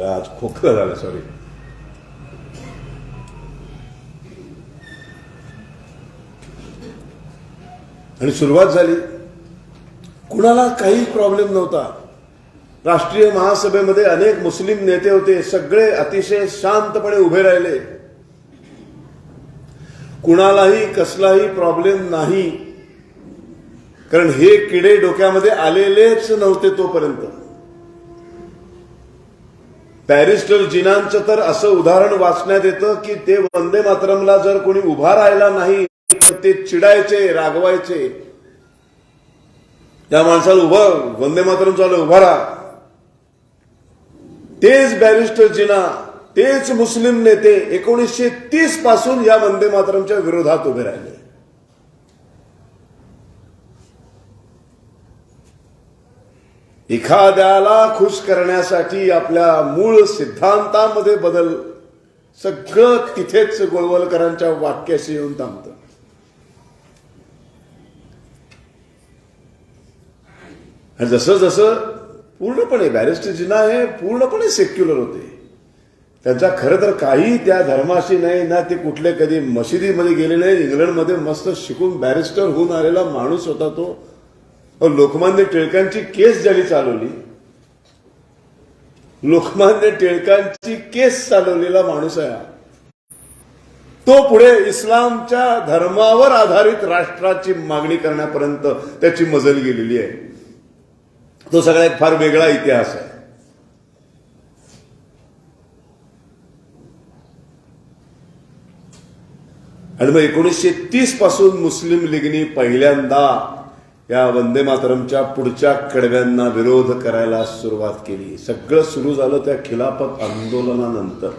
आज खोकला झालं, सॉरी. आणि सुरुवात झाली. कुणाला काही प्रॉब्लेम नव्हता. राष्ट्रीय महासभेमध्ये अनेक मुस्लिम नेते होते, सगळे अतिशय शांतपणे उभे राहिले. कुणालाही कसलाही प्रॉब्लेम नाही, कारण हे किडे डोक्यामध्ये आलेलेच नव्हते तोपर्यंत. बॅरिस्टर जिनांचं तर असं उदाहरण वाचण्यात येतं की ते वंदे मातरमला जर कोणी उभा राहिला नाही तर ते चिडायचे, रागवायचे. त्या माणसाला उभं, वंदे मातरम चालू, उभा राहा. तेच बॅरिस्टर जिना, तेच मुस्लिम नेते 1930 पासून या वंदे मातरमच्या विरोधात उभे राहिले. एखाद्याला खुश करण्यासाठी आपल्या मूळ सिद्धांतामध्ये बदल, सगळं तिथेच गोळवलकरांच्या वाक्याशी येऊन थांबतं. आणि जसं जसं पूर्णपणे बॅरिस्टर जिना हे पूर्णपणे सेक्युलर होते. त्यांचा खरं तर काही त्या धर्माशी नाही ना, ते कुठले कधी मशिदीमध्ये गेले नाही. इंग्लंडमध्ये मस्त शिकून बॅरिस्टर होऊन आलेला माणूस होता तो. लोकमान्य टिळकांची केस ज्यांनी चालवली, लोकमान्य टिळकांची केस चालवलेला माणूस आहे तो. पुढे इस्लामच्या धर्मावर आधारित राष्ट्राची मागणी करण्यापर्यंत त्याची मजल गेलेली आहे. तो सगळा एक फार वेगळा इतिहास आहे. आणि मग 1930 पासून मुस्लिम लीगनी पहिल्यांदा या वंदे मातरमच्या पुढच्या कडव्यांना विरोध करायला सुरुवात केली. सगळं सुरू झालं त्या खिलाफत आंदोलनानंतर.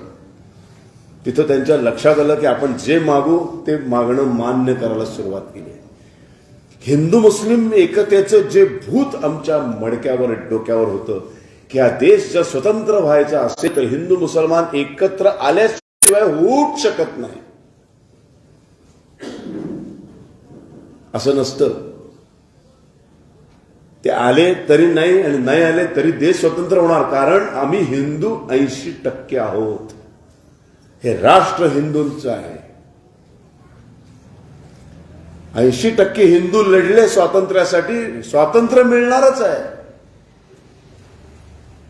तिथं त्यांच्या लक्षात आलं की आपण जे मागू ते मागणं मान्य करायला सुरुवात केली. हिंदू मुस्लिम एकतेचं जे भूत आमच्या मडक्यावर, डोक्यावर होतं की हा देश जर स्वतंत्र व्हायचा असेल तर हिंदू मुसलमान एकत्र आल्याशिवाय होऊच शकत नाही, असं नसतं. ते आले तरी नाही आणि नाही आले तरी देश स्वतंत्र होणार, कारण आम्ही हिंदू 80% आहोत. हे राष्ट्र हिंदूंचं आहे. 80% हिंदू लढले स्वातंत्र्यासाठी, स्वातंत्र्य मिळणारच आहे.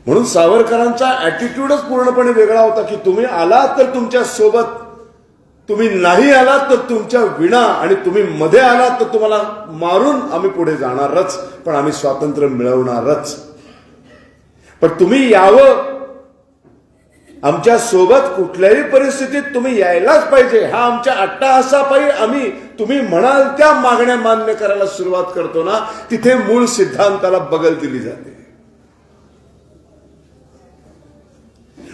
म्हणून सावरकरांचा ऍटिट्यूडच पूर्णपणे वेगळा होता की तुम्ही आलात तर तुमच्या सोबत, तुम्ही नाही आलात तर तुमच्या विना, आणि तुम्ही मध्ये आलात तर तुम्हाला मारून आम्ही पुढे जाणारच, पण आम्ही स्वातंत्र्य मिळवणारच. पण तुम्ही यावं आमच्या सोबत, कुठल्याही परिस्थितीत तुम्ही यायलाच पाहिजे. हा आमच्या अट्टाहासापायी आम्ही तुम्ही म्हणाल त्या मागण्या मान्य करायला सुरुवात करतो ना, तिथे मूळ सिद्धांताला बगल दिली जाते.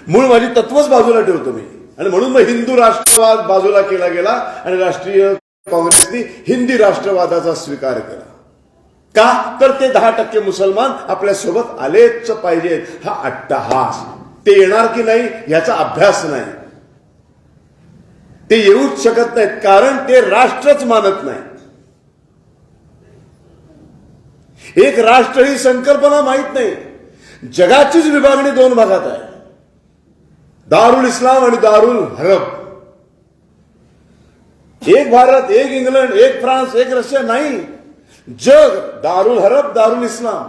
मूळ माझी तत्वच बाजूला ठेवतो मी, आणि म्हणून मग हिंदू राष्ट्रवाद बाजूला केला गेला आणि राष्ट्रीय काँग्रेसने हिंदी राष्ट्रवादाचा स्वीकार केला. का तर ते 10% मुसलमान आपल्या सोबत आलेच पाहिजेत. हा अट्टहास. ते येणार की नाही याचा अभ्यास नाही, ते येऊच शकत नाहीत, कारण ते राष्ट्रच मानत नाही. एक राष्ट्र ही संकल्पना माहित नाही. जगाचीच विभागणी 2 भागात आहे, दारुल इस्लाम आणि दारुल हरब. एक भारत, एक इंग्लंड, एक फ्रान्स, एक रशिया नाही. जग दारुल हरब, दारुल इस्लाम.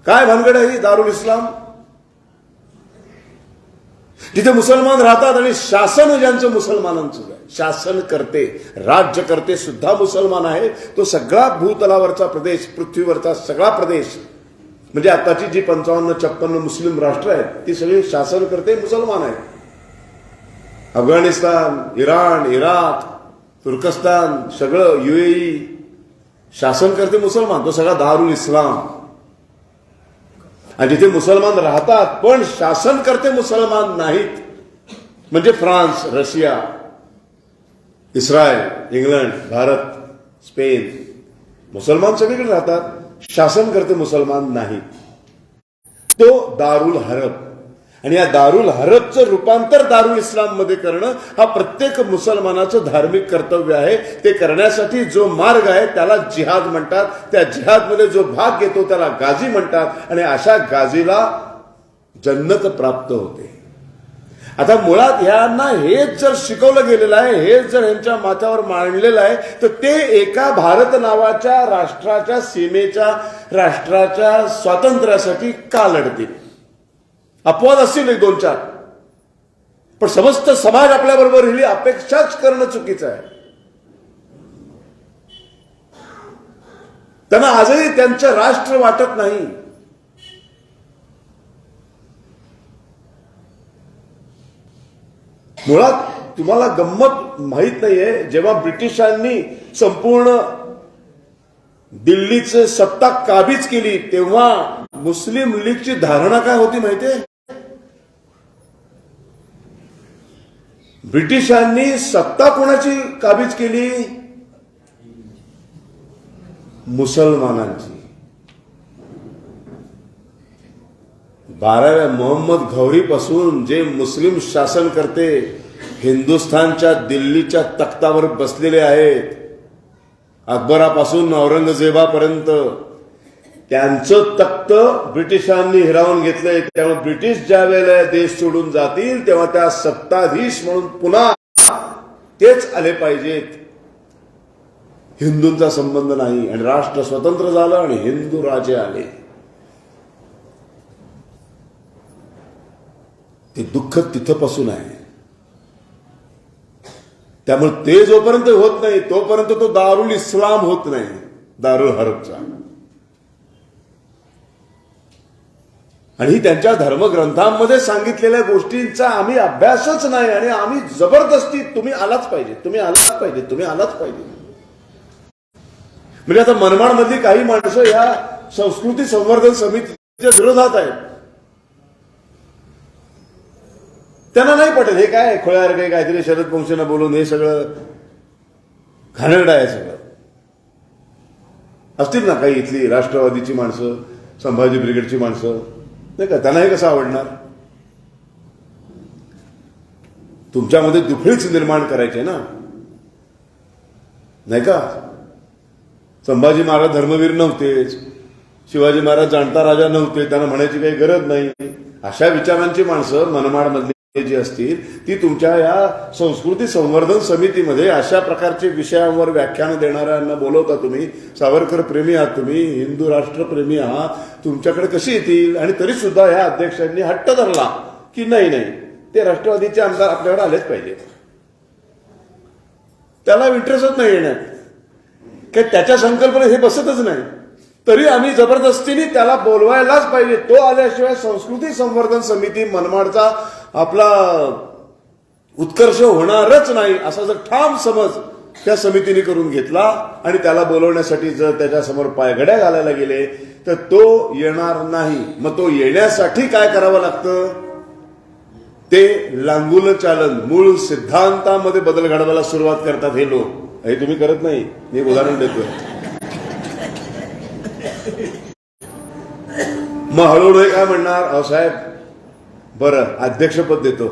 काय भानगड आहे ही दारुल इस्लाम? जिथे मुसलमान राहतात आणि शासन ज्यांचं मुसलमानांचं आहे, शासन करते, राज्य करते सुद्धा मुसलमान आहे. तो सगळा भूतलावरचा प्रदेश, पृथ्वीवरचा सगळा प्रदेश, म्हणजे आताची जी 55-56 मुस्लिम राष्ट्र आहेत ती सगळी शासन करते मुसलमान आहेत. अफगाणिस्तान, इराण, इराक, तुर्कस्तान, सगळं UAE शासन करते मुसलमान. तो सगळा दारुल इस्लाम. आणि जिथे मुसलमान राहतात पण शासन करते मुसलमान नाहीत, म्हणजे France, Russia, Israel, England, Bharat, Spain, मुसलमान सगळीकडे राहतात, शासन करते मुसलमान नाही. तो दारुल हरब. आणि या दारुल हरबचं रूपांतर दारुल इस्लाम मध्ये करणं हा प्रत्येक मुसलमानाचं धार्मिक कर्तव्य आहे. ते करण्यासाठी जो मार्ग आहे त्याला जिहाद म्हणतात. त्या जिहादमध्ये जो भाग घेतो त्याला गाझी म्हणतात. आणि अशा गाझीला जन्नत प्राप्त होते. आता मुळात ह्यांना हेच जर शिकवलं गेलेलं आहे, हेच जर यांच्या माथ्यावर मांडलेलं आहे, तर ते एका भारत नावाच्या राष्ट्राच्या सीमेच्या राष्ट्राच्या स्वातंत्र्यासाठी का लढतील? अपवाद असतील 1-2-4, पण समस्त समाज आपल्याबरोबर ही अपेक्षाच करणं चुकीचं आहे. त्यांना आजही त्यांचं राष्ट्र वाटत नाही. मुळात तुम्हाला गंमत माहित नाहीये, जेव्हा ब्रिटिशांनी संपूर्ण दिल्लीची सत्ता काबीज केली तेव्हा मुस्लिम लीगची धारणा काय होती माहितीये? ब्रिटिशांनी सत्ता कोणाची काबीज केली? मुसलमानांची. 12व्या मोहम्मद घौरीपासून जे मुस्लिम शासन करते हिंदुस्थानच्या दिल्लीच्या तख्तावर बसलेले आहेत, अकबरापासून औरंगजेबापर्यंत त्यांचं तख्त ब्रिटिशांनी हिरावून घेतलंय. त्यामुळे ब्रिटिश ज्या वेळेला देश सोडून जातील तेव्हा त्या सत्ताधीश म्हणून पुन्हा तेच आले पाहिजेत. हिंदूंचा संबंध नाही. आणि राष्ट्र स्वतंत्र झालं आणि हिंदू राजे आले. ते दुःख तिथपासून आहे. त्यामुळे ते जोपर्यंत होत नाही तोपर्यंत तो दारुल इस्लाम होत नाही, दारुल हरबचा. आणि त्यांच्या धर्मग्रंथांमध्ये सांगितलेल्या गोष्टींचा आम्ही अभ्यासच नाही. आणि आम्ही जबरदस्ती तुम्ही आलाच पाहिजे, तुम्ही आलाच पाहिजे, तुम्ही आलाच पाहिजे. म्हणजे आता मनमाडमधली काही माणसं या संस्कृती संवर्धन समितीच्या विरोधात आहेत. त्यांना नाही पटेल हे काय खोळ्यावर काही काहीतरी शरद पंक्तींना बोलून हे सगळं घाणेरडं आहे सगळं. असतील ना काही इथली राष्ट्रवादीची माणसं, संभाजी ब्रिगेडची माणसं, नाही का, त्यांना हे कसं आवडणार? तुमच्यामध्ये दुफळीच निर्माण करायचे ना, नाही का? संभाजी महाराज धर्मवीर नव्हतेच, शिवाजी महाराज जाणता राजा नव्हते, त्यांना म्हणायची काही गरज नाही. अशा विचारांची माणसं मनमाडमधली जी असतील ती तुमच्या या संस्कृती संवर्धन समितीमध्ये अशा प्रकारचे विषयांवर व्याख्यान देणाऱ्यांना बोलवता तुम्ही. सावरकर प्रेमी आहात तुम्ही, हिंदू राष्ट्रप्रेमी आहात, तुमच्याकडे कशी येतील? आणि तरी सुद्धा या अध्यक्षांनी हट्ट धरला की नाही ते राष्ट्रवादीचे आमदार आपल्याकडे आलेच पाहिजे. त्याला इंटरेस्टच नाही येण्यात, की त्याच्या संकल्पनेत हे बसतच नाही. तरी आम्ही जबरदस्तीने त्याला बोलवायलाच पाहिजे. तो आल्याशिवाय संस्कृती संवर्धन समिती मनमाडचा आपला उत्कर्ष होणारच नाही, असा जर ठाम समज त्या समितीने करून घेतला आणि त्याला बोलवण्यासाठी जर त्याच्यासमोर पायघड्या घालायला गेले तर तो येणार नाही. मग तो येण्यासाठी काय करावं लागतं? ते लांगुल चालन, मूळ सिद्धांतामध्ये बदल घडवायला सुरुवात करतात हे लोक. हे तुम्ही करत नाही, मी उदाहरण देतोय. मग हळूहळू काय म्हणणार? अहो साहेब, बरं अध्यक्षपद देतो,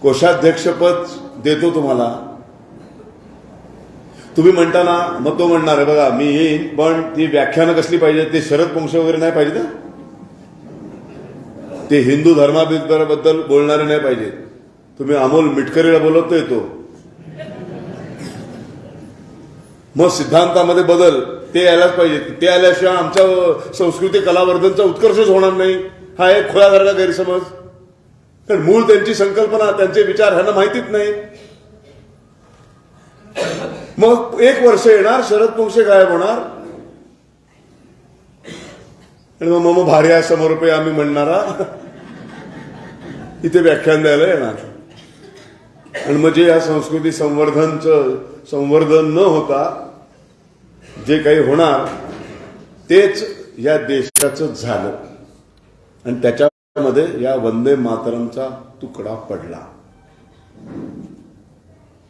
कोषाध्यक्षपद देतो तुम्हाला. तुम्ही म्हणता ना, मग तो म्हणणार आहे बघा मी येईन, पण ती व्याख्यानं कसली पाहिजे? ते शरद पंक्ष वगैरे नाही पाहिजे ना, ते हिंदू धर्माबद्दल बोलणारे नाही पाहिजे. तुम्ही अमोल मिटकरीला बोलवतोय तो. मग सिद्धांतामध्ये बदल ते यायलाच पाहिजे. ते आल्याशिवाय आमच्या संस्कृती कलावर्धनचा उत्कर्षच होणार नाही, हा एक खुळ्यासारखा गैरसमज. कारण मूळ त्यांची संकल्पना, त्यांचे विचार ह्यांना माहितीच नाही. मग एक वर्ष येणार, शरद पंक्ष गायब होणार आणि मग मग भार्या समोर आम्ही म्हणणारा इथे व्याख्यान द्यायला येणार. आणि म्हणजे या संस्कृती संवर्धन न होता जे काही होणार तेच या देशाचं झालं. आणि त्याच्यामध्ये या वंदे मातरमचा तुकडा पडला.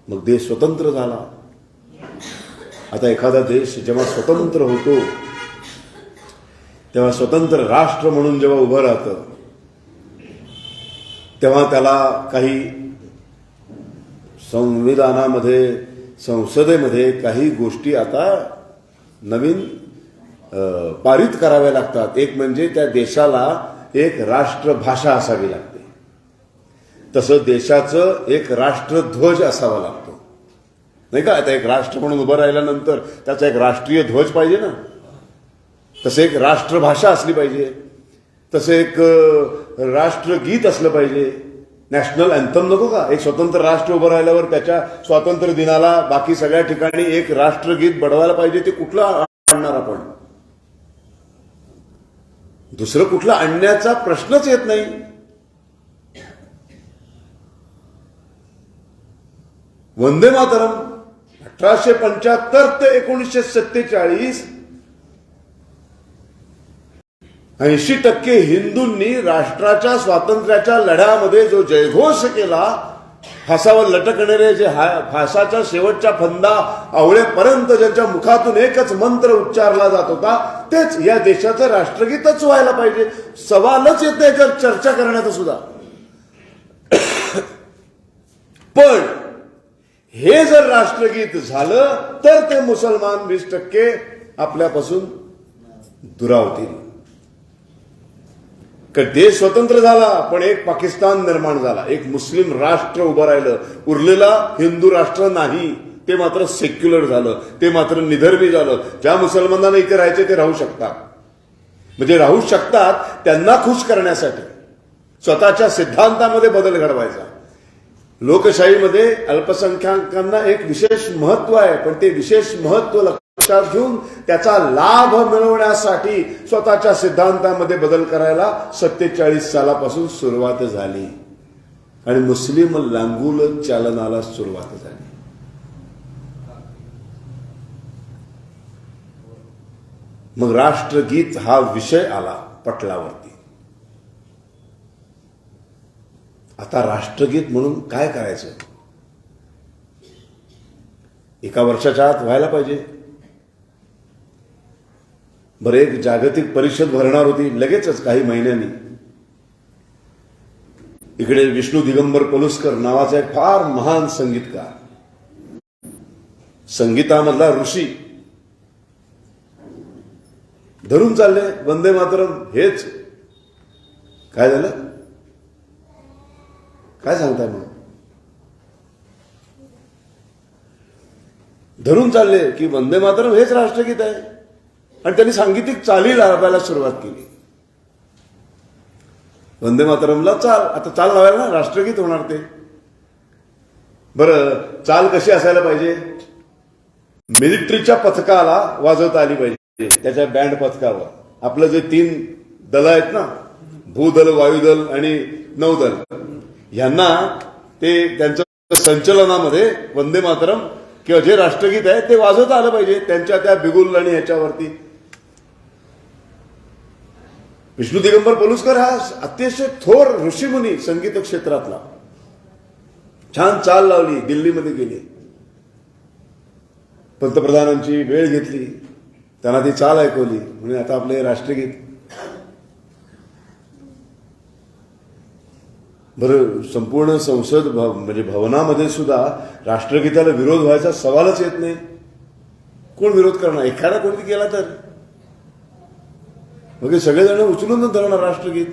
मग देश स्वतंत्र झाला. आता एखादा देश जेव्हा स्वतंत्र होतो तेव्हा स्वतंत्र राष्ट्र म्हणून जेव्हा उभं राहतं तेव्हा त्याला काही संविधानामध्ये, संसदेमध्ये काही गोष्टी आता नवीन पारित कराव्या लागतात. एक म्हणजे त्या देशाला एक राष्ट्रभाषा असावी लागते. तसं देशाचं एक राष्ट्रध्वज असावा लागतो, नाही का? आता एक राष्ट्र म्हणून उभं राहिल्यानंतर त्याचा एक राष्ट्रीय ध्वज पाहिजे ना. तसं एक राष्ट्रभाषा असली पाहिजे, तसं एक राष्ट्रगीत असलं पाहिजे. नॅशनल अँथम नको का? एक स्वतंत्र राष्ट्र उभं राहिल्यावर त्याच्या स्वातंत्र्य दिनाला बाकी सगळ्या ठिकाणी एक राष्ट्रगीत बडवायला पाहिजे. ते कुठलं आणणार आपण? दुसरं कुठलं आणण्याचा प्रश्नच येत नाही. वंदे मातरम 1875 ते 1947 80% हिंदूंनी राष्ट्राच्या स्वातंत्र्याच्या लढ्यामध्ये जो जयघोष केला, फासावर लटकणारे जे फासाच्या शेवटच्या फंदा आवळेपर्यंत ज्यांच्या मुखातून एकच मंत्र उच्चारला जात होता, तेच या देशाचं राष्ट्रगीतच व्हायला पाहिजे. सवालच येत नाही तर चर्चा करण्याचा सुद्धा. पण हे जर राष्ट्रगीत झालं तर ते मुसलमान 20% आपल्यापासून दुरावतील. देश स्वतंत्र झाला पण एक पाकिस्तान निर्माण झाला, एक मुस्लिम राष्ट्र उभं राहिलं. उरलेला हिंदू राष्ट्र नाही, ते मात्र सेक्युलर झालं, ते मात्र निधर्मी झालं. ज्या मुसलमानांना इथे राहायचे ते राहू शकतात. म्हणजे राहू शकतात त्यांना खुश करण्यासाठी स्वतःच्या सिद्धांतामध्ये बदल घडवायचा. लोकशाहीमध्ये अल्पसंख्याकांना एक विशेष महत्व आहे, पण ते विशेष महत्व लक्षात घेऊन त्याचा लाभ मिळवण्यासाठी स्वतःच्या सिद्धांतामध्ये बदल करायला 47 सालापासून सुरुवात झाली आणि मुस्लिम लांगुल चालनाला सुरुवात झाली. मग राष्ट्रगीत हा विषय आला पटलावरती. आता राष्ट्रगीत म्हणून काय करायचं? एका वर्षाच्या आत व्हायला पाहिजे. बरं, एक जागतिक परिषद भरणार होती लगेचच काही महिन्यांनी. इकडे विष्णू दिगंबर पलुस्कर नावाचा एक फार महान संगीतकार, संगीतामधला ऋषी, धरून चालले वंदे मातरम हेच. काय झालं? काय सांगताय मग? धरून चालले की वंदे मातरम हेच राष्ट्रगीत आहे आणि त्यांनी सांगीतिक चाली लावायला सुरुवात केली. वंदे मातरमला चाल, आता चाल लावायला ना राष्ट्रगीत होणार ते. बरं, चाल कशी असायला पाहिजे? मिलिटरीच्या पथकाला वाजवता आली पाहिजे, त्याच्या बँड पथकावर. आपलं जे 3 दल आहेत ना, भूदल, वायुदल आणि नौदल, यांना ते त्यांच्या संचलनामध्ये वंदे मातरम किंवा जे राष्ट्रगीत आहे ते वाजवता आलं पाहिजे त्यांच्या त्या बिगुल आणि ह्याच्यावरती. विष्णू दिगंबर पलुसकर हा अतिशय थोर ऋषीमुनी संगीत क्षेत्रातला, छान चाल लावली, दिल्लीमध्ये गेले, पंतप्रधानांची वेळ घेतली, त्यांना ती चाल ऐकवली, म्हणजे आता आपले राष्ट्रगीत. बरं, संपूर्ण संसद म्हणजे भवनामध्ये सुद्धा राष्ट्रगीताला विरोध व्हायचा सवालच येत नाही. कोण विरोध करणार? एखादा कोणी केला तर मग सगळेजण उचलून धरणार राष्ट्रगीत.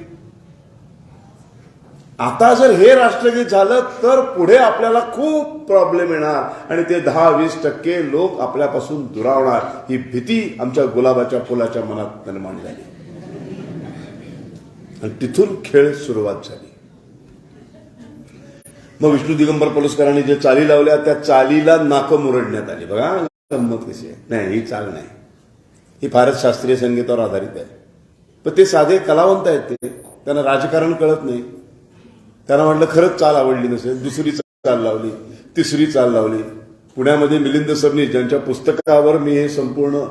आता जर हे राष्ट्रगीत झालं तर पुढे आपल्याला खूप प्रॉब्लेम येणार आणि ते 10-20% लोक आपल्यापासून दुरावणार, ही भीती आमच्या गुलाबाच्या फुलाच्या मनात निर्माण झाली आणि तिथून खेळ सुरुवात झाली. मग विष्णू दिगंबर पलुसकरांनी जे चाली लावल्या त्या चालीला नाकं मुरडण्यात आली. बघा गंमत कशी आहे. नाही, ही चाल नाही, ही फारच शास्त्रीय संगीतावर आधारित आहे. पण ते साधे कलावंत आहेत, ते त्यांना राजकारण कळत नाही. त्यांना म्हटलं खरंच चाल आवडली नसेल, दुसरी चाल लावली, तिसरी चाल लावली. पुण्यामध्ये मिलिंद सबनीस, ज्यांच्या पुस्तकावर मी हे संपूर्ण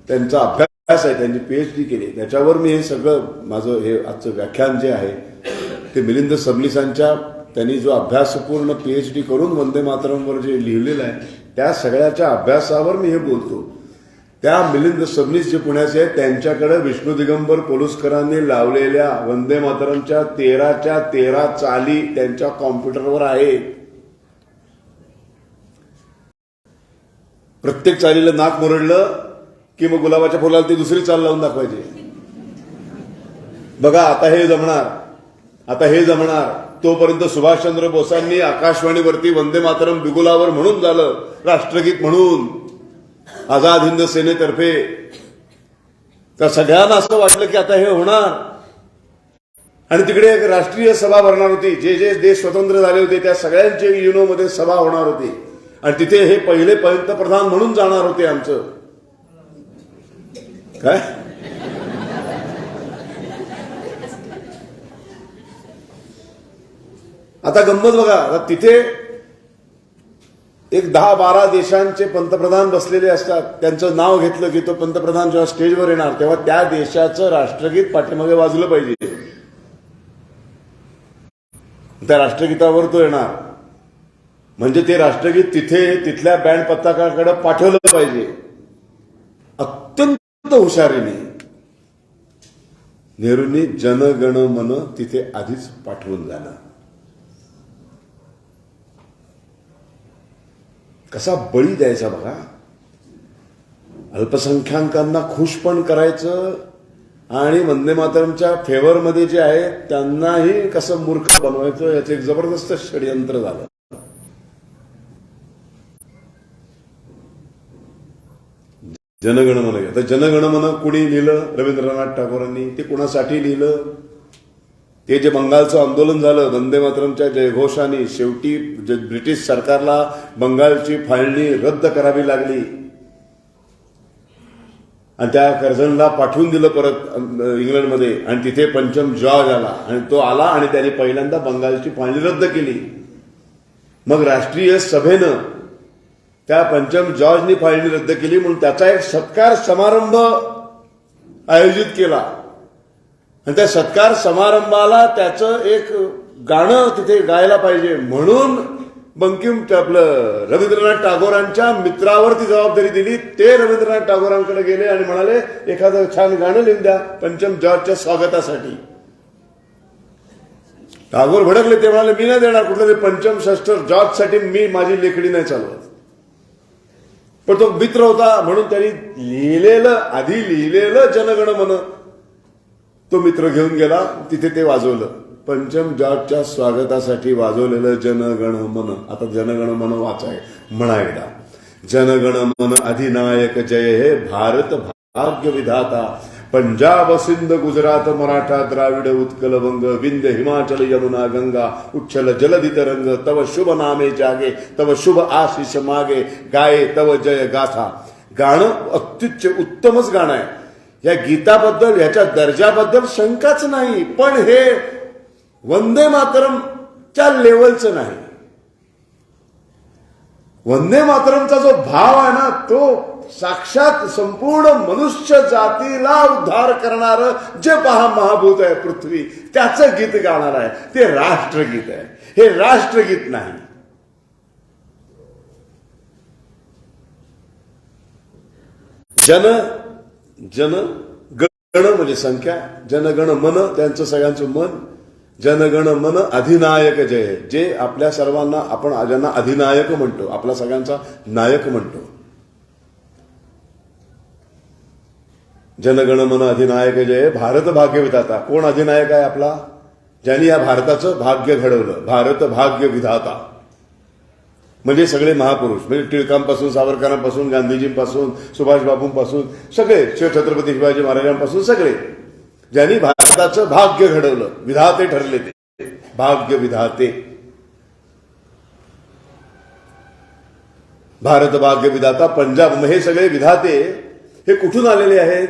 त्यांचा अभ्यास आहे, त्यांची PhD केली, त्याच्यावर मी हे सगळं माझं हे आजचं व्याख्यान जे आहे ते मिलिंद सबनीसांच्या, त्यांनी जो अभ्यासपूर्ण PhD करून वंदे मातरमवर जे लिहिलेलं आहे त्या सगळ्याच्या अभ्यासावर मी हे बोलतो. त्या मिलिंद सबनीस जे पुण्याचे आहेत त्यांच्याकडे विष्णू दिगंबर पलुसकरांनी लावलेल्या वंदे मातरमच्या 13च्या 13 चाली त्यांच्या कॉम्प्युटरवर आहे. प्रत्येक चालीला नाक मुरडलं की मग गुलाबाच्या फुलाला ती दुसरी चाल लावून दाखवायची. बघा आता हे जमणार, आता हे जमणार. तोपर्यंत सुभाषचंद्र बोसांनी आकाशवाणीवरती वंदे मातरम बिगुलावर म्हणून झालं, राष्ट्रगीत म्हणून, आझाद हिंद सेनेतर्फे. तर सगळ्यांना असं वाटलं की आता हे होणार आणि तिकडे एक राष्ट्रीय सभा भरणार होती. जे जे देश स्वतंत्र झाले होते त्या सगळ्यांचे युनोमध्ये सभा होणार होती आणि तिथे हे पहिले पंतप्रधान म्हणून जाणार होते आमचं. काय आता गंमत बघा, आता तिथे एक 10-12 देशांचे पंतप्रधान बसलेले असतात. त्यांचं नाव घेतलं की तो पंतप्रधान जेव्हा स्टेजवर येणार तेव्हा त्या देशाचं राष्ट्रगीत पाठीमागे वाजलं पाहिजे. त्या राष्ट्रगीतावर तो येणार म्हणजे ते राष्ट्रगीत तिथे तिथल्या बँड पथकाकडे पाठवलं पाहिजे. अत्यंत हुशारीने नेहरूंनी जनगण मन तिथे आधीच पाठवून झालं. कसा बळी द्यायचा बघा. अल्पसंख्याकांना खुश पण करायचं आणि वंदे मातरमच्या फेवरमध्ये जे आहे त्यांनाही कसं मूर्ख बनवायचं, याचं एक जबरदस्त षडयंत्र झालं. जनगण मन. आता जनगण मन कुणी लिहिलं? रवींद्रनाथ टागोरांनी. ते कुणासाठी लिहिलं? ते जे बंगालचं आंदोलन झालं वंदे मातरमच्या जयघोषाने, शेवटी ब्रिटिश सरकारला बंगालची फाळणी रद्द करावी लागली आणि त्या कर्झनला पाठवून दिलं परत इंग्लंडमध्ये आणि तिथे पंचम जॉर्ज आला आणि तो आला आणि त्याने पहिल्यांदा बंगालची फाळणी रद्द केली. मग राष्ट्रीय सभेनं त्या पंचम जॉर्जनी फाळणी रद्द केली म्हणून त्याचा एक सत्कार समारंभ आयोजित केला आणि त्या सत्कार समारंभाला त्याचं एक गाणं तिथे गायला पाहिजे म्हणून बंकिम आपलं रवींद्रनाथ टागोरांच्या मित्रावर ती जबाबदारी दिली. ते रवींद्रनाथ टागोरांकडे गेले आणि म्हणाले एखादं छान गाणं लिहून द्या पंचम जॉर्जच्या स्वागतासाठी. टागोर भडकले. ते म्हणाले मी नाही देणार कुठलं ते पंचम षष्ठ जॉर्जसाठी, मी माझी लेखणी नाही चालवत. पण तो मित्र होता म्हणून त्यांनी आधी लिहिलेलं जनगण मन तो मित्र घेऊन गेला, तिथे ते वाजवलं. पंचम जॉर्जच्या स्वागतासाठी वाजवलेलं जनगण मन. आता जनगण मन वाचाय म्हणा एकदा. जनगण मन अधिनायक जय हे भारत भाग्य विधाता. पंजाब सिंध गुजरात मराठा द्राविड उत्कल वंग विंध्य हिमाचल यमुना गंगा उच्छल जलधि तरंग तव शुभ नामे जागे तव शुभ आशीष मागे गाये तव जय गाथा. गाणं अत्युच्च उत्तमच गाणं आहे. या गीताबद्दल ह्याच्या दर्जाबद्दल शंकाच नाही, पण हे वंदे मातरमच्या लेवलचं नाही. वंदे मातरमचा जो भाव आहे ना, तो साक्षात संपूर्ण मनुष्य जातीला उद्धार करणारं जे महाभूत आहे पृथ्वी, त्याचं गीत गाणार आहे. ते राष्ट्रगीत आहे, हे राष्ट्रगीत नाही. जन गण म्हणजे संख्या, जनगण मन त्यांचं सगळ्यांचं मन. जनगण मन अधिनायक जय, जे आपल्या सर्वांना आपण ज्यांना अधिनायक म्हणतो, आपला सगळ्यांचा नायक म्हणतो. जनगण मन अधिनायक जय भारत भाग्य विधाता. कोण अधिनायक आहे आपला? ज्यांनी या भारताचं भाग्य घडवलं. भारत भाग्य विधाता म्हणजे सगळे महापुरुष, म्हणजे टिळकांपासून सावरकरांपासून गांधीजींपासून सुभाषबाबूंपासून सगळे, छत्रपती शिवाजी महाराजांपासून सगळे ज्यांनी भारताचं भाग्य घडवलं. विधाते ठरले ते भाग्य विधाते. भारत भाग्य विधाता पंजाब. हे सगळे विधाते हे कुठून आलेले आहेत?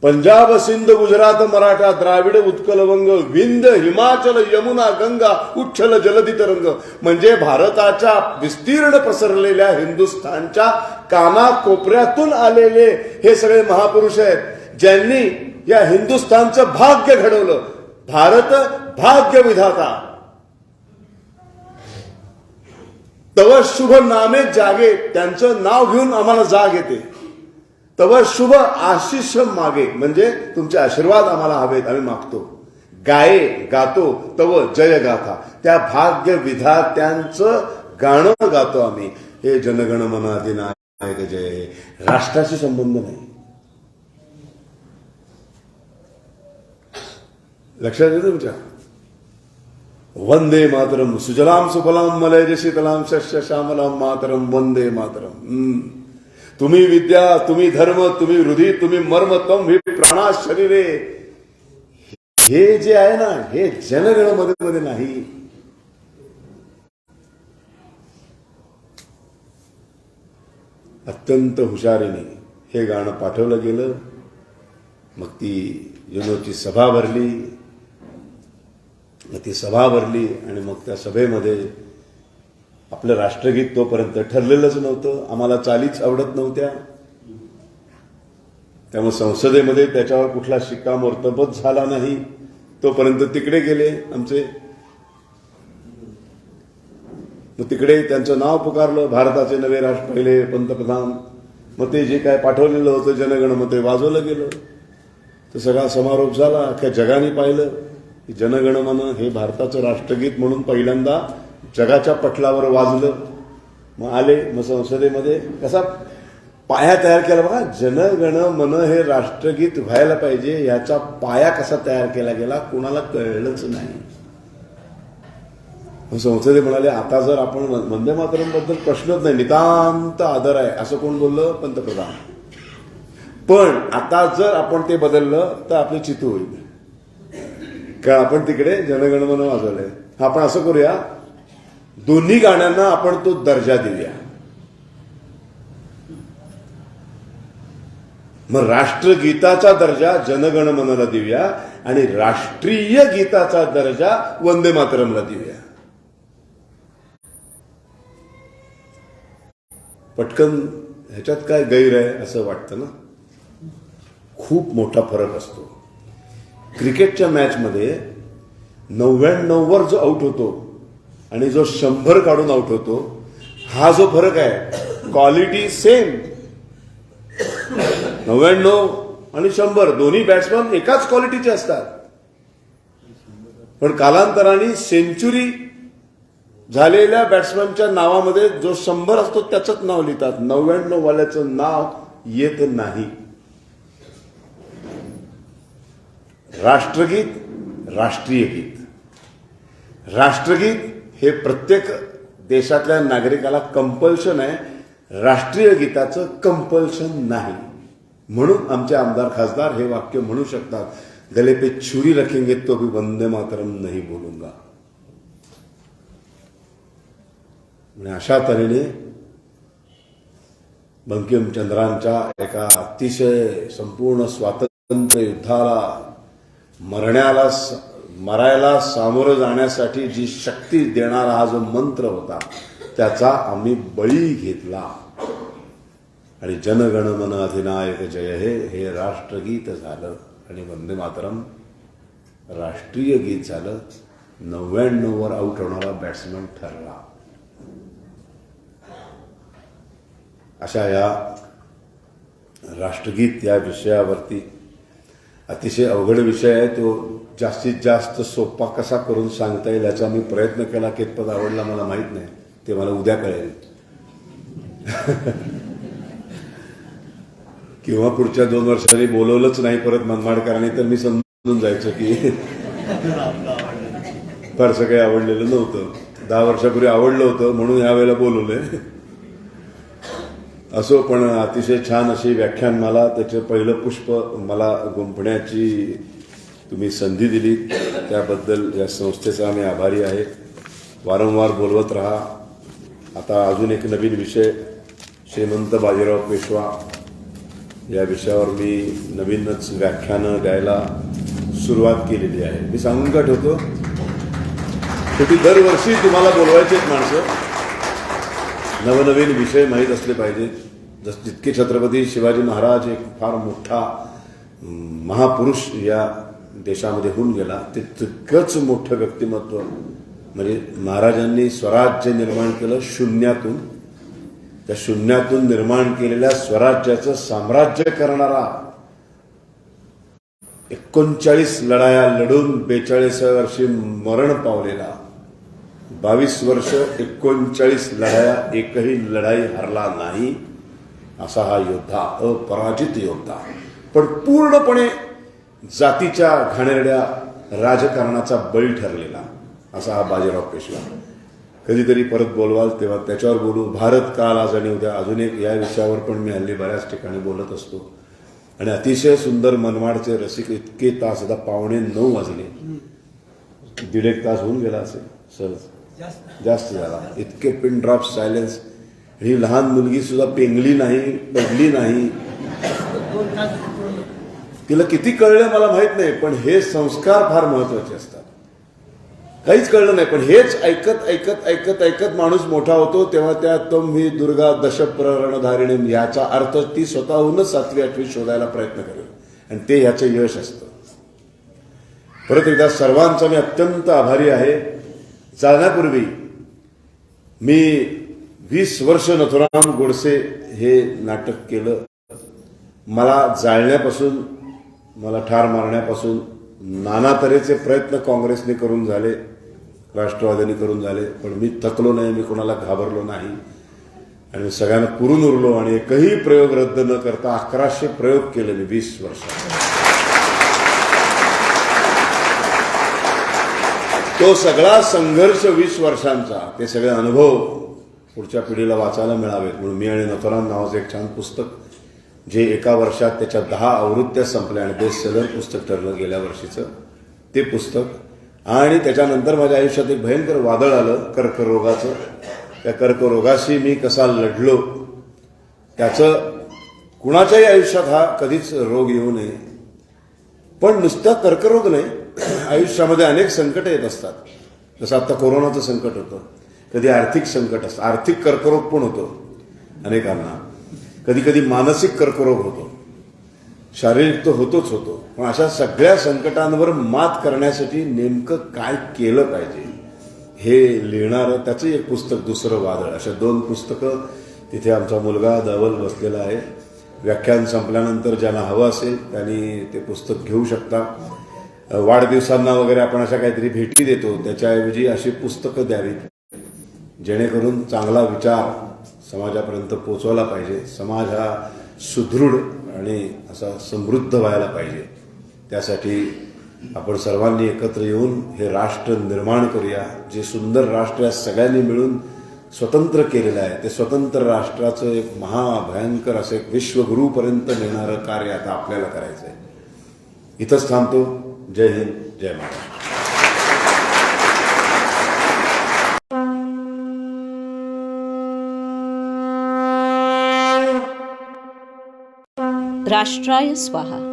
पंजाब सिंध गुजरात मराठा द्राविड उत्कल वंग विंध्य हिमाचल यमुना गंगा उच्छल जलधि तरंग म्हणजे भारताच्या विस्तीर्ण पसरलेल्या हिंदुस्थानच्या कानाकोपऱ्यातून आलेले हे सगळे महापुरुष आहेत, ज्यांनी या हिंदुस्थानचं भाग्य घडवलं. भारत भाग्य विधाता. तव शुभ नामे जागे, त्यांचं नाव घेऊन आम्हाला जाग येते. तव शुभ आशीष मागे म्हणजे तुमचे आशीर्वाद आम्हाला हवेत, आम्ही मागतो. गाये गातो तव जय गाथा, त्या भाग्य विधात्यांचं गाणं गातो आम्ही. हे जनगण मन अधिनायक जय. राष्ट्राशी संबंध नाही. लक्षात येतं तुमच्या? वंदे मातरम सुजलाम सुफलाम मलयज शीतलाम शस्य श्यामलाम मातरम वंदे मातरम. तुम्ही विद्या, तुम्ही धर्म, तुम्ही हृदय, तुम्ही मर्म, तम ही प्राणा शरीरे. हे जे आहे ना, हे जनगण मध्ये नाही. अत्यंत हुशारीने हे गाणं पाठवलं गेलं. मग ती युनोची सभा भरली. मग ती सभा भरली आणि मग त्या सभेमध्ये आपलं राष्ट्रगीत तोपर्यंत ठरलेलंच नव्हतं. आम्हाला चालीच आवडत नव्हत्या. त्यामुळे संसदेमध्ये त्याच्यावर कुठला शिक्कामोर्तबच झाला नाही. तोपर्यंत तिकडे गेले आमचे. मग तिकडे त्यांचं नाव पुकारलं, भारताचे नवे पहिले पंतप्रधान. मग ते जे काय पाठवलेलं होतं जनगण मग ते वाजवलं गेलं. तर सगळा समारोप झाला. अख्ख्या जगाने पाहिलं की जनगण मन हे भारताचं राष्ट्रगीत म्हणून पहिल्यांदा जगाच्या पटलावर वाजलं. मग आले, मग संसदेमध्ये कसा पाया तयार केला बघा. जनगण मन हे राष्ट्रगीत व्हायला पाहिजे याचा पाया कसा तयार केला गेला कोणाला कळलंच नाही. संसदे म्हणाले आता जर आपण वंदे मातरमबद्दल प्रश्नच नाही, नितांत आदर आहे असं कोण बोललं? पंतप्रधान. पण आता जर आपण ते बदललं तर आपली चितू होईल. कारण आपण तिकडे जनगण मन वाजवलंय. आपण असं करूया, दोन्ही गाण्यांना आपण तो दर्जा देऊया. मग राष्ट्रगीताचा दर्जा जनगण मनला देऊया आणि राष्ट्रीय गीताचा दर्जा वंदे मातरमला देऊया. पटकन ह्याच्यात काय गैर आहे असं वाटतं ना? खूप मोठा फरक असतो. क्रिकेटच्या मॅचमध्ये 99 वर जो आउट होतो आणि जो 100 काढून आउट होतो, हा जो फरक आहे क्वालिटी सेम. 99 आणि 100 दोन्ही बॅट्समन एकाच क्वालिटीचे असतात. पण कालांतराने सेंचुरी झालेल्या बॅट्समनच्या नावामध्ये जो 100 असतो त्याचंच नाव लिहितात, 99 वाल्याचं नाव येत नाही. राष्ट्रगीत राष्ट्रीय गीत. राष्ट्रगीत हे प्रत्येक देशातल्या नागरिकाला कंपल्शन आहे, राष्ट्रीय गीताचं कंपल्शन नाही. म्हणून आमचे आमदार खासदार हे वाक्य म्हणू शकतात, गले पे छुरी रखेंगे तो भी वंदे मातरम नहीं बोलूंगा. आणि अशा तऱ्हेने बंकिमचंद्रांच्या एका अतिशय संपूर्ण स्वातंत्र्य युद्धाला मरायला सामोरं जाण्यासाठी जी शक्ती देणारा हा जो मंत्र होता त्याचा आम्ही बळी घेतला. आणि जनगण मन अधिनायक जय हे राष्ट्रगीत झालं आणि वंदे मातरम राष्ट्रीय गीत झालं. 99 वर आऊट होणारा बॅट्समन ठरला. अशा या राष्ट्रगीत या विषयावरती अतिशय अवघड विषय आहे. तो जास्तीत जास्त सोपा कसा करून सांगता येईल याचा मी प्रयत्न केला. कितपत आवडला मला माहीत नाही, ते मला उद्या कळेल किंवा पुढच्या 2 वर्षांनी बोलवलंच नाही परत मनमाडकरांनी तर मी समजून जायचं की फारसं काही आवडलेलं नव्हतं. 10 वर्षापूर्वी आवडलं होतं म्हणून ह्या वेळेला बोलवलंय. असो, पण अतिशय छान अशी व्याख्यान मला त्याचं पहिलं पुष्प मला गुंफण्याची तुम्ही संधी दिली त्याबद्दल या संस्थेचा आम्ही आभारी आहे. वारंवार बोलवत राहा. आता अजून एक नवीन विषय श्रीमंत बाजीराव पेशवा या विषयावर मी नवीनच व्याख्यानं द्यायला सुरुवात केलेली आहे. मी सांगून का ठेवतो, शेवटी दरवर्षी तुम्हाला बोलवायचेच माणसं, नवनवीन विषय माहीत असले पाहिजेत. जितके छत्रपती शिवाजी महाराज एक फार मोठा महापुरुष या देशामध्ये होऊन गेला, ते तितकंच मोठं व्यक्तिमत्व म्हणजे महाराजांनी स्वराज्य निर्माण केलं शून्यातून. त्या शून्यातून निर्माण केलेल्या स्वराज्याचं साम्राज्य करणारा 39 लढाया लढून 42व्या वर्षी मरण पावलेला, 22 वर्ष 39 लढाया एकही लढाई हरला नाही असा हा योद्धा, अपराजित योद्धा, पण पूर्णपणे जातीच्या घाणेरड्या राजकारणाचा बळी ठरलेला असा हा बाजीराव पेशवा. कधीतरी परत बोलवाल तेव्हा त्याच्यावर बोलू. भारत काल आज आणि उद्या अजून एक या विषयावर पण मी हल्ली बऱ्याच ठिकाणी बोलत असतो. आणि अतिशय सुंदर मनमाडचे रसिक इतके तास, आता 8:45 वाजले, 1.5 तास होऊन गेला असेल सहज, जास्त झाला. इतके पिन ड्रॉप सायलेन्स. ही लहान मुलगी सुद्धा पेंगली नाही, पडली नाही. तिला किती कळलं मला माहित नाही, पण हे संस्कार फार महत्वाचे असतात. काहीच कळलं नाही, पण हेच ऐकत ऐकत ऐकत ऐकत माणूस मोठा होतो. तेव्हा त्या तम ही दुर्गा दशप्रणधारिणी याचा अर्थ ती स्वतःहूनच 7वी 8वी शोधायला प्रयत्न करेल आणि ते ह्याचं यश असतं. परत एकदा सर्वांचा मी अत्यंत आभारी आहे. जाण्यापूर्वी मी 20 वर्ष नथुराम गोडसे हे नाटक केलं. मला जाळण्यापासून, मला ठार मारण्यापासून नाना तऱ्हेचे प्रयत्न काँग्रेसने करून झाले, राष्ट्रवादीने करून झाले, पण मी थकलो नाही, मी कोणाला घाबरलो नाही आणि मी सगळ्यांना पुरून उरलो आणि एकही प्रयोग रद्द न करता 1100 प्रयोग केले मी 20 वर्षात. तो सगळा संघर्ष 20 वर्षांचा, ते सगळे अनुभव पुढच्या पिढीला वाचायला मिळावेत म्हणून मी आणि नथुराम नावाचं एक छान पुस्तक, जे एका वर्षात त्याच्या 10 आवृत्त्या संपल्या आणि बेस्ट सेलर पुस्तक ठरलं गेल्या वर्षीचं, ते पुस्तक. आणि त्याच्यानंतर माझ्या आयुष्यात एक भयंकर वादळ आलं कर्करोगाचं. त्या कर्करोगाशी मी कसा लढलो, त्याचं कुणाच्याही आयुष्यात हा कधीच रोग येऊ नये. पण नुसता कर्करोग नाही, आयुष्यामध्ये अनेक संकट येत असतात. जसं आता कोरोनाचं संकट होतं, कधी आर्थिक संकट असतं, आर्थिक कर्करोग पण होतो अनेकांना, कधी कधी मानसिक कर्करोग होतो, शारीरिक तो होतोच होतो. पण अशा सगळ्या संकटांवर मात करण्यासाठी नेमकं काय केलं पाहिजे हे लिहिणारं त्याचं एक पुस्तक, दुसरं वादळ, अशा 2 पुस्तकं तिथे आमचा मुलगा धवल बसलेला आहे. व्याख्यान संपल्यानंतर ज्यांना हवं असेल त्यांनी ते पुस्तक घेऊ शकता. वाढदिवसांना वगैरे आपण अशा काहीतरी भेटी देतो, त्याच्याऐवजी अशी पुस्तकं द्यावीत जेणेकरून चांगला विचार समाजापर्यंत पोचवला पाहिजे. समाज हा सुदृढ आणि असा समृद्ध व्हायला पाहिजे. त्यासाठी आपण सर्वांनी एकत्र येऊन हे राष्ट्र निर्माण करूया. जे सुंदर राष्ट्र या सगळ्यांनी मिळून स्वतंत्र केलेलं आहे, ते स्वतंत्र राष्ट्राचं एक महाभयंकर असं एक विश्वगुरूपर्यंत नेणारं कार्य आता आपल्याला करायचं आहे. इथंच थांबतो. जय हिंद, जय महाराष्ट्र. राष्ट्राय स्वाहा.